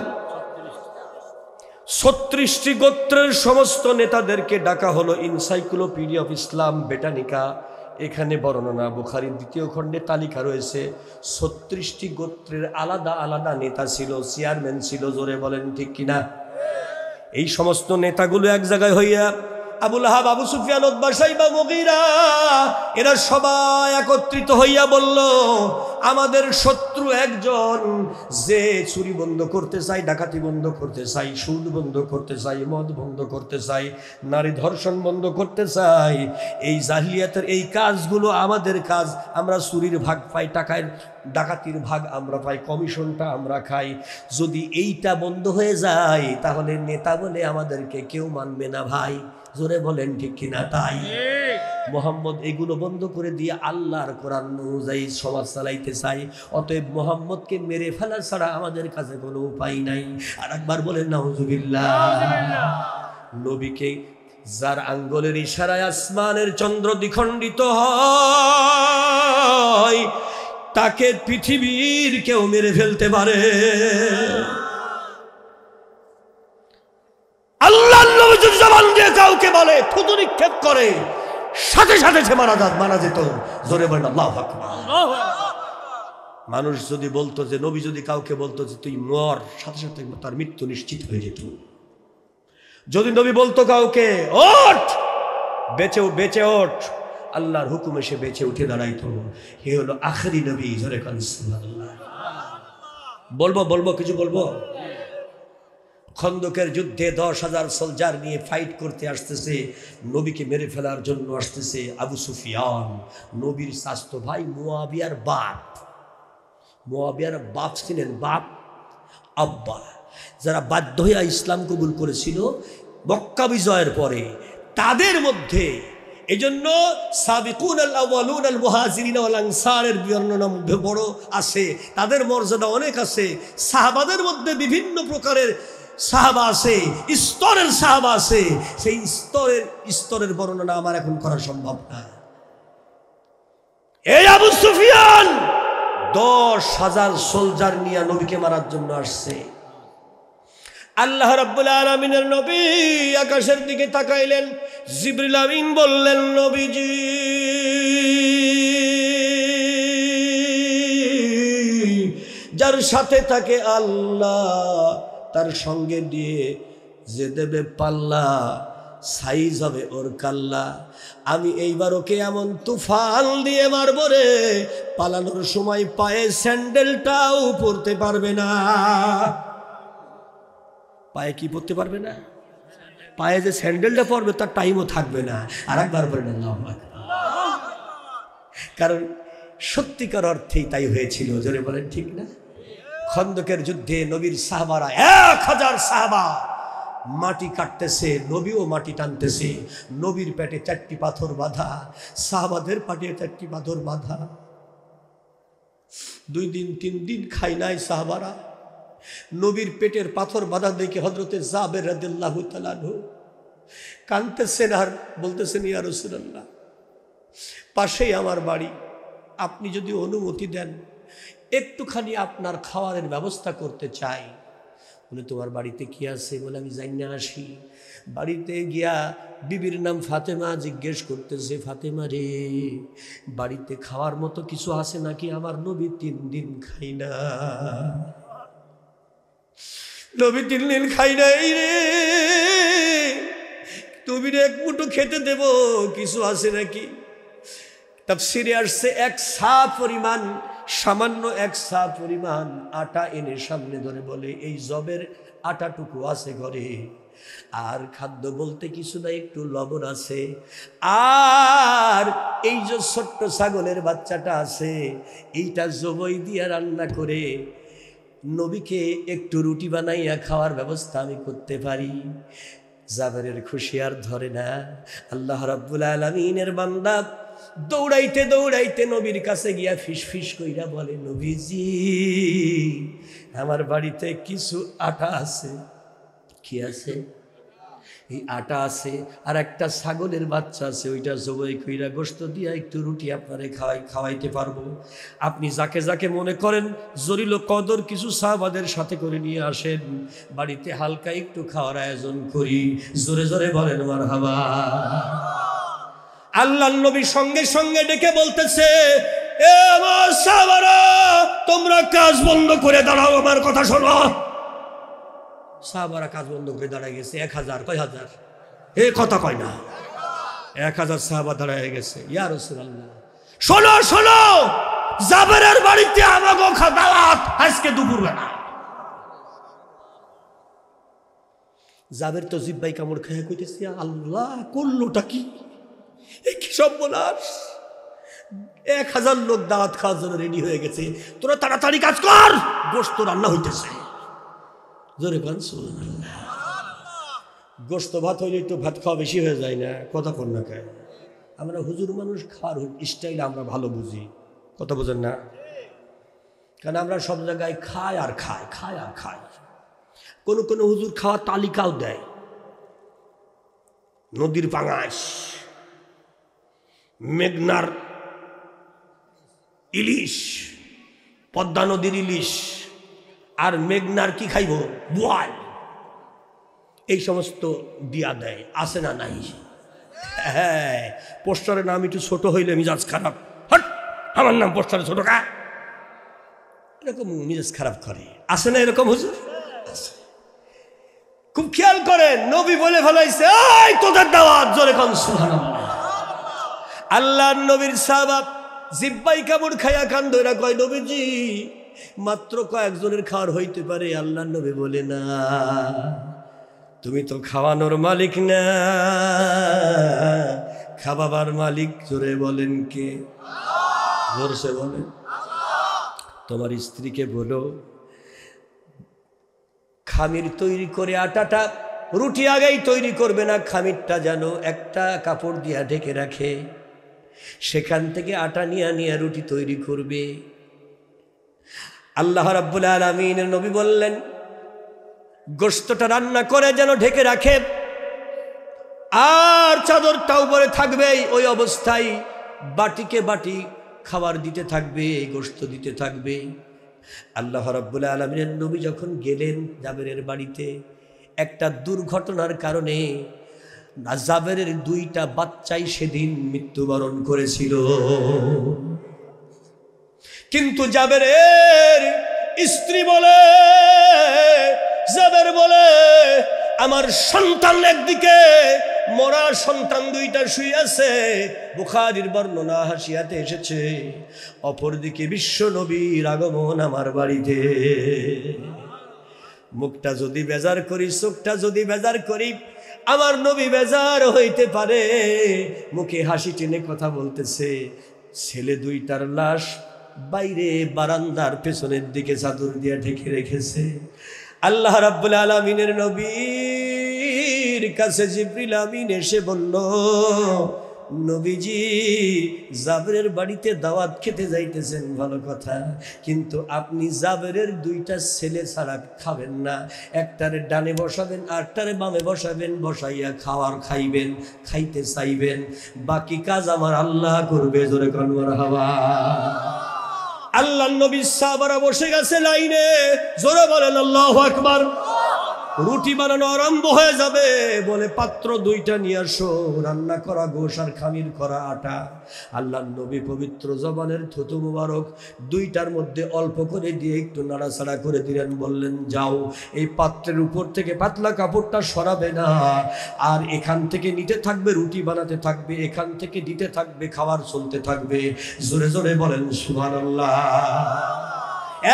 36টি গোত্রের সমস্ত নেতাদেরকে ডাকা হলো। এনসাইক্লোপিডিয়া অফ ইসলাম বেটানিকা এখানে বর্ণনা, বুখারীর 2য় খণ্ডে তালিকা রয়েছে। 36টি গোত্রের আলাদা আলাদা নেতা ছিল, চেয়ারম্যান ছিল। জোরে বলেন ঠিক কিনা? এই সমস্ত নেতাগুলো এক জায়গায় হইয়া আবু লাহাব, আবু সুফিয়ান, উতবা, শাইবা, মুগীরা এরা সবাই একত্রিত হইয়া বলল, আমাদের শত্রু একজন, যে চুরি বন্ধ করতে চাই, ডাকাতি বন্ধ করতে চাই, সুদ বন্ধ করতে চাই, মদ বন্ধ করতে চাই, নারী ধর্ষণ বন্ধ করতে চাই। এই জাহিলিয়াতের এই কাজগুলো আমাদের কাজ। আমরা চুরির ভাগ পাই, টাকার ডাকাতির ভাগ আমরা পাই, কমিশনটা আমরা খাই। যদি এইটা বন্ধ হয়ে যায় তাহলে নেতা বলে আমাদেরকে কেউ মানবে না ভাই। জোরে বলেন ঠিক কিনা? তাই মোহাম্মদ এগুলো বন্ধ করে দিয়ে আল্লাহর কোরআন অনুযায়ী সমাজ চালাইতে চাই। অতএব মোহাম্মদকে মেরে ফেলা ছাড়া আমাদের কাছে কোনো উপায় নাই। আর একবার বলেন নাউজুবিল্লাহ। নবীকে যার আঙ্গুলের ইশারায় আসমানের চন্দ্র দ্বিখণ্ডিত হয়, তাকে পৃথিবীর কেউ মেরে ফেলতে পারে। আল্লাহর নবী যদি জবান দিয়ে কাউকে বলে, থুতু নিক্ষেপ করে, সাথে সাথে সে মারা যেত। জোরে বলেন আল্লাহু আকবার। মানুষ যদি বলতো যে, নবী যদি কাউকে বলতো যে তুই মর, সাথে সাথে তার মৃত্যু নিশ্চিত হয়ে যেত। যদি নবী বলতো কাউকে ওঠ, বেঁচে ওঠ, আল্লাহর হুকুমে সে বেঁচে উঠে দাঁড়াইতো। হে হলো আখেরি নবী। জোরে কান সুবহানাল্লাহ। বলবো কিছু বলবো। খন্দকের যুদ্ধে 10,000 সোলজার নিয়ে ফাইট করতে আসতেছে, নবীকে মেরে ফেলার জন্য আসতেছে আবু সুফিয়ান, নবীর চাচতো ভাই মুয়াবিয়ার বাপ। মুয়াবিয়ার বাপ ছিলেন বাপ আব্বা, যারা বাধ্য হয়ে ইসলাম কবুল করেছিল মক্কা বিজয়ের পরে। তাদের মধ্যে এজন্য সাবিকুন আল আউয়ালুন আল মুহাজিরিন ওয়াল আনসারের বর্ণনা বড় আছে, তাদের মর্যাদা অনেক আছে। সাহাবাদের মধ্যে বিভিন্ন প্রকারের সাহাবা আছে, স্তরের সাহাবা আছে। সেই স্তরের বর্ণনা আমার এখন করা সম্ভব না। এই আবু সুফিয়ান 10,000 সোলজার নিয়ে নবীকে মারার জন্য আসছে। আল্লাহ রাব্বুল আলামিনের নবী আকাশের দিকে তাকাইলেন। জিবরিল আমিন বললেন, নবীজি যার সাথে থাকে আল্লাহ, তার সঙ্গে দিয়ে যে দেবে পাল্লা, সাইজ হবে ওর কাল্লা। আমি এইবার ওকে এমন তুফান দিয়ে মারব রে, পালানোর সময় পায়ে স্যান্ডেলটাও পরতে পারবে না। পায়ে কি পরতে পারবে না? পায়ে যে স্যান্ডেলটা পরবে তার টাইমও থাকবে না। আর একবার বলেন আল্লাহু আকবার। কারণ সত্যিকার অর্থেই তাই হয়েছিল। জোরে বলেন ঠিক না? খন্দকের যুদ্ধে নবীর সাহাবারা 1000 সাহাবা মাটি কাটতেছে, নবীও মাটি টানতেছে। নবীর পেটে 4টি পাথর বাঁধা, সাহাবাদের পেটে 4টি পাথর বাঁধা। 2 দিন 3 দিন খাই নাই সাহাবারা। নবীর পেটের পাথর বাঁধা দেখে হযরতে জাবের রাদিয়াল্লাহু তাআলা কাঁদতেছেন আর বলতেছেন, ইয়া রাসূলুল্লাহ, পাশেই আমার বাড়ি, আপনি যদি অনুমতি দেন একটুখানি আপনার খাওয়ারের ব্যবস্থা করতে চাই। বলে, তোমার বাড়িতে কি আছে? বলে, আমি জানি না, আসি। বাড়িতে গিয়া বিবির নাম ফাতেমা, জিজ্ঞেস করতেছে, ফাতেমা রে, বাড়িতে খাওয়ার মতো কিছু আছে নাকি? আমার নবী 3 দিন খাই না, নবী 3 দিন খাই নাই রে, তুমি এক মুঠো খেতে দেব, কিছু আছে নাকি? তাফসীরে আসছে 1 সা পরিমাণ, সামান্য 1 সা পরিমাণ আটা এনে সামনে ধরে বলে, এই জবের আটাটুকু আছে ঘরে, আর খাদ্য বলতে কিছু না, একটু লবণ আছে, আর এই যে ছোট্ট ছাগলের বাচ্চাটা আছে, এইটা জবই দিয়ে রান্না করে নবীকে একটু রুটি বানাইয়া খাওয়ার ব্যবস্থা আমি করতে পারি। জাবেরের খুশি আর ধরে না। আল্লাহ রাব্বুল আলামিনের বান্দা দৌড়াইতে দৌড়াইতে নবীর কাছে গিয়া ফিস কইরা বলে, নবীজি, আমার বাড়িতে কিছু আটা আছে। কি আছে? এই আটা আছে, আর একটা ছাগলের বাচ্চা আছে, ওইটা জবাই কইরা গোশত দিয়া একটু রুটি আপনারে খাওয়াইতে পারবো। আপনি যাকে যাকে মনে করেন জরিল কদর কিছু সাহাবাদের সাথে করে নিয়ে আসেন, বাড়িতে হালকা একটু খাওয়ার আয়োজন করি। জোরে জোরে বলেন মারহাবা। আল্লাহর নবী সঙ্গে সঙ্গে ডেকে বলতেছে, এ আমার সাহাবারা, তোমরা কাজ বন্ধ করে দাঁড়াও, আমার কথা শোনো। সাহাবারা কাজ বন্ধ করে দাঁড়ায় গেছে। 1000, কয় হাজার? এ কথা কয় না, 1000 সাহাবা দাঁড়ায় গেছে। ইয়া রাসূলুল্লাহ, শোনো শোনো, জাবেরের বাড়িতে আমাগো দাওয়াত আজকে দুপুরবেলা। জাবের তো জিব্বাই কামড় খেয়ে কইতেছি, আল্লাহ করলোটা কি, কি সব বলার। 1000 লোক দাওয়াত খাওয়ার জন্য রেডি হয়ে গেছে, তোরা তাড়াতাড়ি কাজ কর, গোশত রান্না হইতেছে। জোরে কান সুবহানাল্লাহ। গোশত ভাত হইলে তো ভাত খাওয়া বেশি হয়ে যায় না, কথা কন না কেন? আমরা হুজুর মানুষ, খাওয়ার স্টাইল আমরা ভালো বুঝি, কথা বোঝেন না? কারণ আমরা সব জায়গায় খাই আর খাই, খাই আর খাই। কোন কোন হুজুর খাওয়ার তালিকাও দেয়, নদীর পাঙাশ, মেঘনার ইলিশ, পদ্মা নদীর ইলিশ, আর মেঘনার কি খাইব, বোয়াল, এই সমস্ত দিয়া দেয়। আছে না নাই? হ্যাঁ, পোস্টারের নাম একটু ছোট হইলে মিজাজ খারাপ, হট আমার নাম পোস্টারে ছোট কা, এরকম মিজাজ খারাপ করে। আছে না এরকম হুজুর? খুব খেয়াল করেন, নবী বলে ফেলাইছে, এই তোদের দাওয়াত, জোরে কোন সুবহানাল্লাহ। আল্লাহর নবীর সাহাবা জিব্বাই কামড় খায়া কান ধইরা কয়, নবীজি মাত্র কয়েকজনের খাওয়ার হইতে পারে। আল্লাহর নবী বলে, না, তুমি তো খাওয়ানোর মালিক না, খাওয়াবার মালিক। জোরে বলেন কে? জোরসে বলেন। তোমার স্ত্রীকে বলো খামির তৈরি করে, আটাটা রুটি আগেই তৈরি করবে না, খামিরটা যেন একটা কাপড় দিয়া ঢেকে রাখে, সেখান থেকে আটা নিয়ে রুটি তৈরি করবে। আল্লাহ রাব্বুল আলামিনের নবী বললেন, গোশতটা রান্না করে যেন ঢেকে রাখে, আর চাদরটা উপরে থাকবে, ওই অবস্থায় বাটিকে বাটি খাবার দিতে থাকবে, গোশত দিতে থাকবে। আল্লাহ রাব্বুল আলামিনের নবী যখন গেলেন জাবেরের বাড়িতে, একটা দুর্ঘটনার কারণে জাবেরের 2টা বাচ্চাই সেদিন মৃত্যুবরণ করেছিল। কিন্তু জাবেরের স্ত্রী বলে, জাবের বলে, আমার সন্তান একদিকে, মরা সন্তান 2টা শুয়ে আছে, বুখারীর বর্ণনা হাসিয়াতে এসেছে, অপরদিকে বিশ্ব নবীর আগমন আমার বাড়িতে। মুখটা যদি বেজার করি, চোখটা যদি বেজার করি, আমার নবী বেজার হইতে পারে। মুখে হাসি টেনে কথা বলতেছে, ছেলে 2টার লাশ বাইরে বারান্দার পেছনের দিকে চাদর দিয়ে ঢেকে রেখেছে। আল্লাহ রাব্বুল আলামিনের নবীর কাছে জিবরিল আমিন এসে বলল, নবীজি জাবেরের বাড়িতে দাওয়াত খেতে যাইতেছেন, ভালো কথা, কিন্তু আপনি জাবেরের 2টা ছেলে ছাড়া খাবেন না, একটারে ডানে বসাবেন, আরটারে বামে বসাবেন, বসাইয়া খাইবেন, খাইতে চাইবেন, বাকি কাজ আমার আল্লাহ করবে। জোরে কোন মারহাবা। আল্লাহর নবী সাহাবারা বসে গেছে লাইনে, জোরে বলেন আল্লাহু আকবার। রুটি বানানো আরম্ভ হয়ে যাবে, বলে পাত্র 2টা নিয়ে আসো, রান্না করা গোশ আর খামির করা আটা। আল্লাহর নবী পবিত্র জবানের থুতু মুবারক 2টার মধ্যে অল্প করে দিয়ে একটু নাড়াচাড়া করে দিলেন, বললেন, যাও এই পাত্রের উপর থেকে পাতলা কাপড়টা সরাবে না, আর এখান থেকে নিতে থাকবে, রুটি বানাতে থাকবে, এখান থেকে দিতে থাকবে, খাবার চলতে থাকবে। জোরে জোরে বলেন সুবহানাল্লাহ।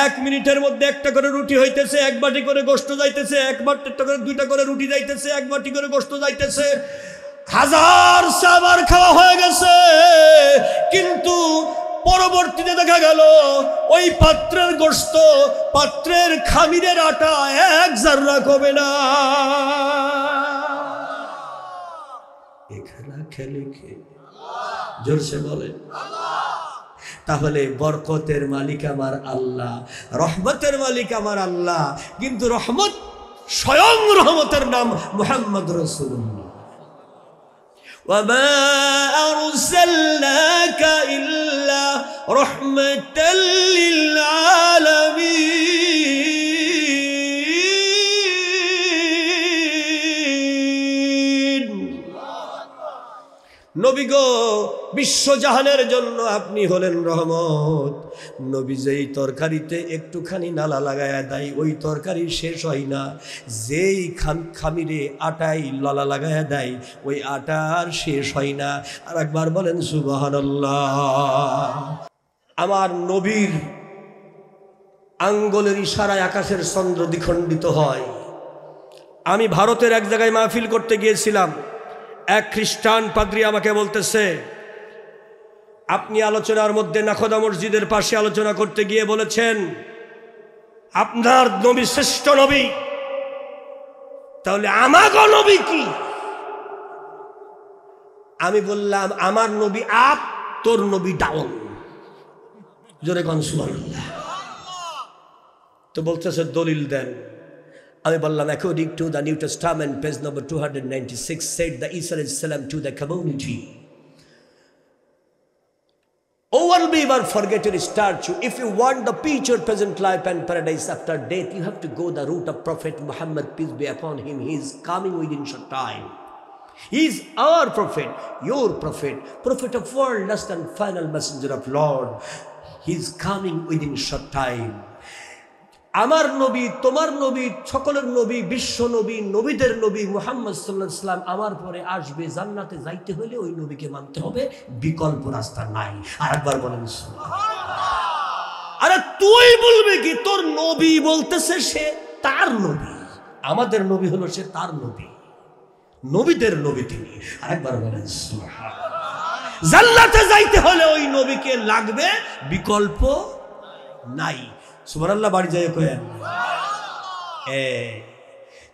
1 মিনিটের মধ্যে একটা করে রুটি হইতেছে, 1 বাটি করে গোশত যাইতেছে, 1 বাটি করে 2টা করে রুটি যাইতেছে, 1 বাটি করে গোশত যাইতেছে। 1000 সাবার খাওয়া হয়ে গেছে, কিন্তু পরবর্তীতে দেখা গেল ওই পাত্রের গোশত, পাত্রের খামিরের আটা 1 জাররা কমে না। এখানে খেলে জোরসে বলে। তাহলে বরকতের মালিক আমার আল্লাহ, রহমতের মালিক আমার আল্লাহ, কিন্তু রহমত স্বয়ং রহমতের নাম মুহাম্মদ রাসূলুল্লাহ। ওয়ামা আরসালনাকা ইল্লা রাহমাতাল লিল আলামিন। নবী গো, বিশ্বজাহানের জন্য আপনি হলেন রহমত। নবী যেই তরকারিতে একটুখানি নালা লাগায়া দেয়, ওই তরকারি শেষ হয় না। যেই খামিরে আটাই লালা লাগায়া দেয়, ওই আটার শেষ হয় না। আর একবার বলেন সুবহানাল্লাহ। আমার নবীর আঙ্গুলের ইশারায় আকাশের চন্দ্র দ্বিখণ্ডিত হয়। আমি ভারতের এক জায়গায় মাহফিল করতে গিয়েছিলাম, এক খ্রিস্টান পাদ্রী আমাকে বলতেছে, আপনি আলোচনার মধ্যে নাখোদা মসজিদের পাশে আলোচনা করতে গিয়ে বলেছেন আপনার নবী শ্রেষ্ঠ নবী, তাহলে আমাগো নবী কি? আমি বললাম আমার নবী আপ, তোর নবী ডাউন। জোরে কোন সুবহানাল্লাহ। তো বলতেছে দলিল দেন। আমি বললাম according to the New Testament page number 296 said the Isa alayhi salam to the community, oh unbeliever, forget your statue. If you want the future present life and paradise after death, you have to go the route of Prophet Muhammad, peace be upon him. He is coming within short time. He is our prophet, your prophet, prophet of world, last and final messenger of Lord. He is coming within short time. আমার নবী, তোমার নবী, সকলের নবী, বিশ্ব নবী, নবীদের নবী মুহাম্মদ সাল্লাল্লাহু আলাইহি ওয়াসাল্লাম আমার পরে আসবে। জান্নাতে যাইতে হলে ওই নবীকে মানতে হবে, বিকল্প রাস্তা নাই। আরেকবার বলেন সুবহানাল্লাহ। আরে তুই বলবি কি? তোর নবী বলতেছে সে তার নবী, আমাদের নবী হলো সে তার নবী, নবীদের নবী তিনি। আরেকবার বলেন সুবহানাল্লাহ। জান্নাতে যাইতে হলে ওই নবীকে লাগবে, বিকল্প নাই। সুবহানাল্লাহ বাড়ি যায় কয়েন।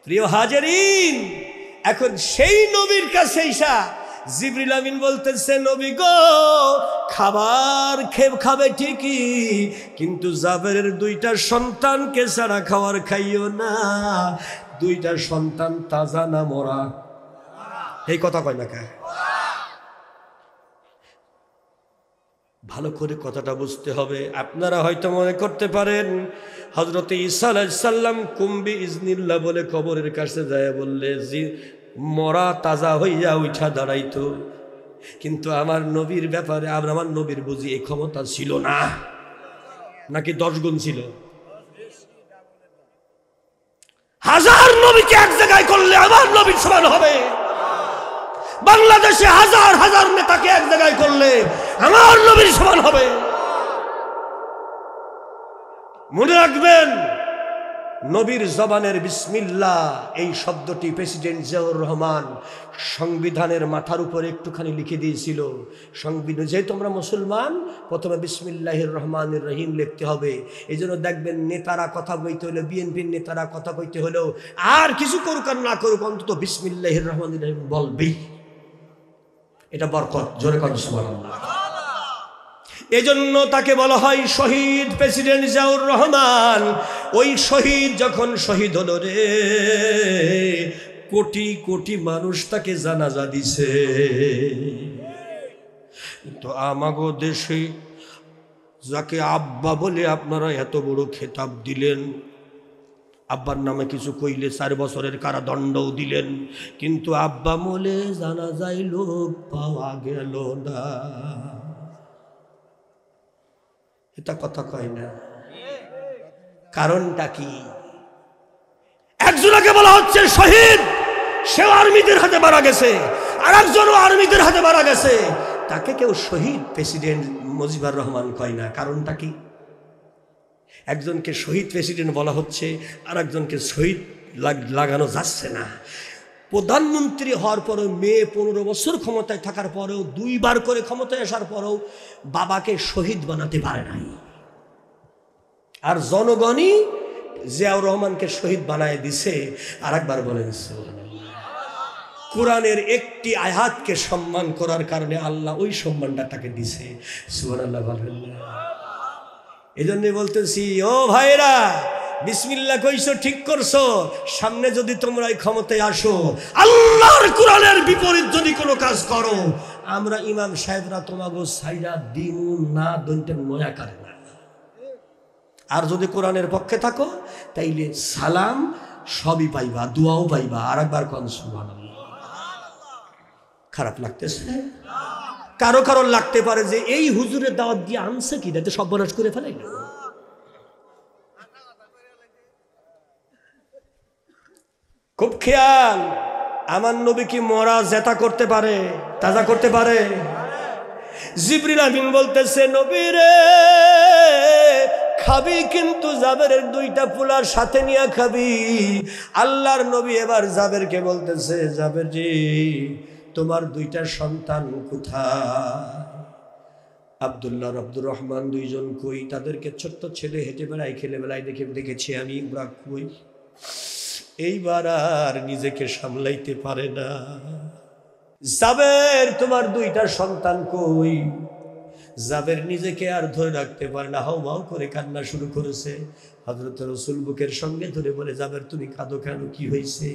প্রিয় হাজিরিন, এখন সেই নবীর কাছে এসা জিবরিল আমিন বলতেছে, নবী গো খাবার খাবে ঠিকই, কিন্তু জাবেরের দুইটা সন্তানকে ছাড়া খাবার খাইও না। দুইটা সন্তান তাজা না মরা? এই কথা কয় না কে? ভালো করে কথাটা বুঝতে হবে। আপনারা হয়তো মনে করতে পারেন হযরত ঈসা আলাইহিস সালাম কুম্বি ইজনিল্লাহ বলে কবরের কাছে যায় বললে জি মরা তাজা হইয়া উঠা দাঁড়াইতো, কিন্তু আমার নবীর ব্যাপারে আমার নবীর বুঝি এই ক্ষমতা ছিল না, নাকি 10 গুণ ছিল? হাজার নবীকে এক জায়গায় করলে আমার নবীর সমান হবে। বাংলাদেশে হাজার হাজার নেতাকে এক জায়গায় করলে আমার নবীর সমান হবে। মনে রাখবেন, নবীর জবানের বিসমিল্লাহ এই শব্দটি প্রেসিডেন্ট জিয়াউর রহমান সংবিধানের মাথার উপরে একটুখানি লিখে দিয়েছিল। সংবিধান, যেহেতু আমরা মুসলমান, প্রথমে বিসমিল্লাহির রহমানির রহিম লিখতে হবে। এই জন্য দেখবেন নেতারা কথা বলতে হলে, বিএনপির নেতারা কথা কইতে হলেও আর কিছু করুক আর না করুক, অন্তত বিসমিল্লাহির রহমানির রহিম বলবেই। এটা বরকত। জোরে কথা সুবহানাল্লাহ। এজন্য তাকে বলা হয় শহীদ প্রেসিডেন্ট জিয়াউর রহমান। ওই শহীদ যখন শহীদ হলো রে, কোটি কোটি মানুষ তাকে জানাজা দিছে। তো আমাগো দেশে যাকে আব্বা বলে আপনারা এত বড় খেতাব দিলেন, আব্বার নামে কিছু কইলে 4 বছরের কারাদণ্ডও দিলেন, কিন্তু আব্বা বলে জানাজায় লোক পাওয়া গেল না। এটা কথা কয় না। কারণটা কি? একজনকে বলা হচ্ছে শহীদ, সেও আর্মিদের হাতে মারা গেছে, আর একজনও আর্মিদের হাতে মারা গেছে, তাকে কেউ শহীদ প্রেসিডেন্ট মুজিবুর রহমান কয় না। কারণটা কি? একজনকে শহীদ প্রেসিডেন্ট বলা হচ্ছে, আর একজনকে শহীদ লাগানো যাচ্ছে না। প্রধানমন্ত্রী হওয়ার পরেও, মেয়ে 15 বছর ক্ষমতায় থাকার পরেও, 2 বার করে ক্ষমতায় আসার পরেও বাবাকে শহীদ বানাতে পারে নাই। আর জনগণই জিয়াউর রহমানকে শহীদ বানায় দিছে। আর একবার বলেন সুবহানাল্লাহ। কোরআনের একটি আয়াতকে সম্মান করার কারণে আল্লাহ ওই সম্মানটা তাকে দিছে। সুবহানাল্লাহ বলেন। এই জন্য বলতেছি, ও ভাইরা, বিসমিল্লাহ কইছো, ঠিক করছো, সামনে যদি তোমরা এই ক্ষমতায় আসো, আল্লাহর কোরআনের বিপরীত যদি কোনো কাজ করো, আমরা ইমাম সাহেবরা তোমাগো সাইরা দিন না দইতে নয়া করে না। আর যদি কোরআনের পক্ষে থাকো তাইলে সালাম সবই পাইবা, দোয়াও পাইবা। আর একবার কোন সুবহানাল্লাহ। খারাপ লাগতেছে? কারো কারো লাগতে পারে যে এই হুজুরের দাওয়াত দিয়ে আনছে কি, যাতে সর্বনাশ করে ফেলাইল। খুব খেয়াল, আমার নবী কি মরা জেতা করতে পারে, তাজা করতে পারে? জিবরিল আমিন বলতেছে নবী রে খাবি কিন্তু জাবেরের দুইটা পোলার সাথে নিয়ে খাবি। আল্লাহর নবী এবার জাবেরকে বলতেছে জাবের জি তোমার দুইটা সন্তান কোথায়? আব্দুল্লাহ আব্দুর রহমান দুইজন কই? তাদেরকে ছোট্ট ছেলে হেঁটে বেড়ায় খেলে বেড়ায় দেখেছি আমি, ওরা কই? এইবার আর নিজেকে সামলাইতে পারে না। জাবের তোমার দুইটা সন্তান কই? জাবের নিজেকে আর ধরে রাখতে পারে না, হাউমাউ করে কান্না শুরু করেছে। হযরত রাসূল বুকের সঙ্গে ধরে বলে জাবের তুমি কাঁদো কেন, কি হয়েছে?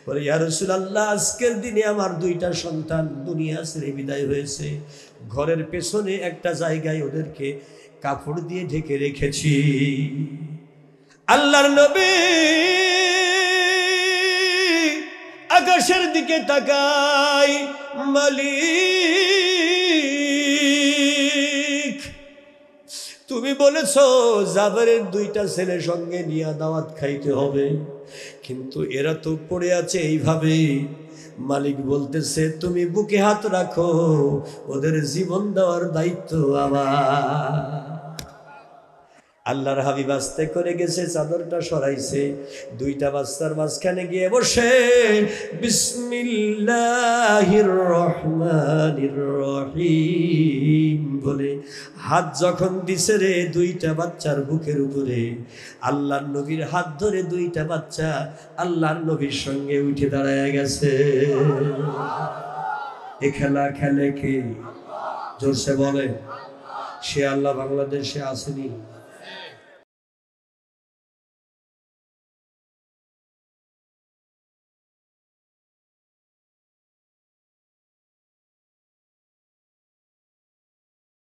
বলে ইয়া রাসূলুল্লাহ আজকের দিনে আমার দুইটা সন্তান দুনিয়া ছেড়ে বিদায় হয়েছে। ঘরের পেছনে একটা জায়গায় ওদেরকে কাপড় দিয়ে ঢেকে রেখেছি। আল্লাহর নবী আকাশের দিকে তাকাই, মালিক তুমি বলেছো জাবেরের দুইটা ছেলে সঙ্গে নিয়ে দাওয়াত খাইতে হবে, কিন্তু এরা তো পড়ে আছে এইভাবে। মালিক বলতেছে তুমি বুকে হাত রাখো, ওদের জীবন দেওয়ার দায়িত্ব আমার। আল্লাহর হাবিব আস্তে করে গেছে, চাদরটা সরাইছে, দুইটা বাচ্চার মাঝখানে গিয়ে বসে বিসমিল্লাহির রহমানির রহিম বলে হাত যখন দিছে রে দুইটা বাচ্চার বুকের উপরে, আল্লাহর নবীর হাত ধরে দুইটা বাচ্চা আল্লাহর নবীর সঙ্গে উঠে দাঁড়ায় গেছে। এ খেলা খেলে কে? জোরসে বলে। সে আল্লাহ বাংলাদেশে আসেনি?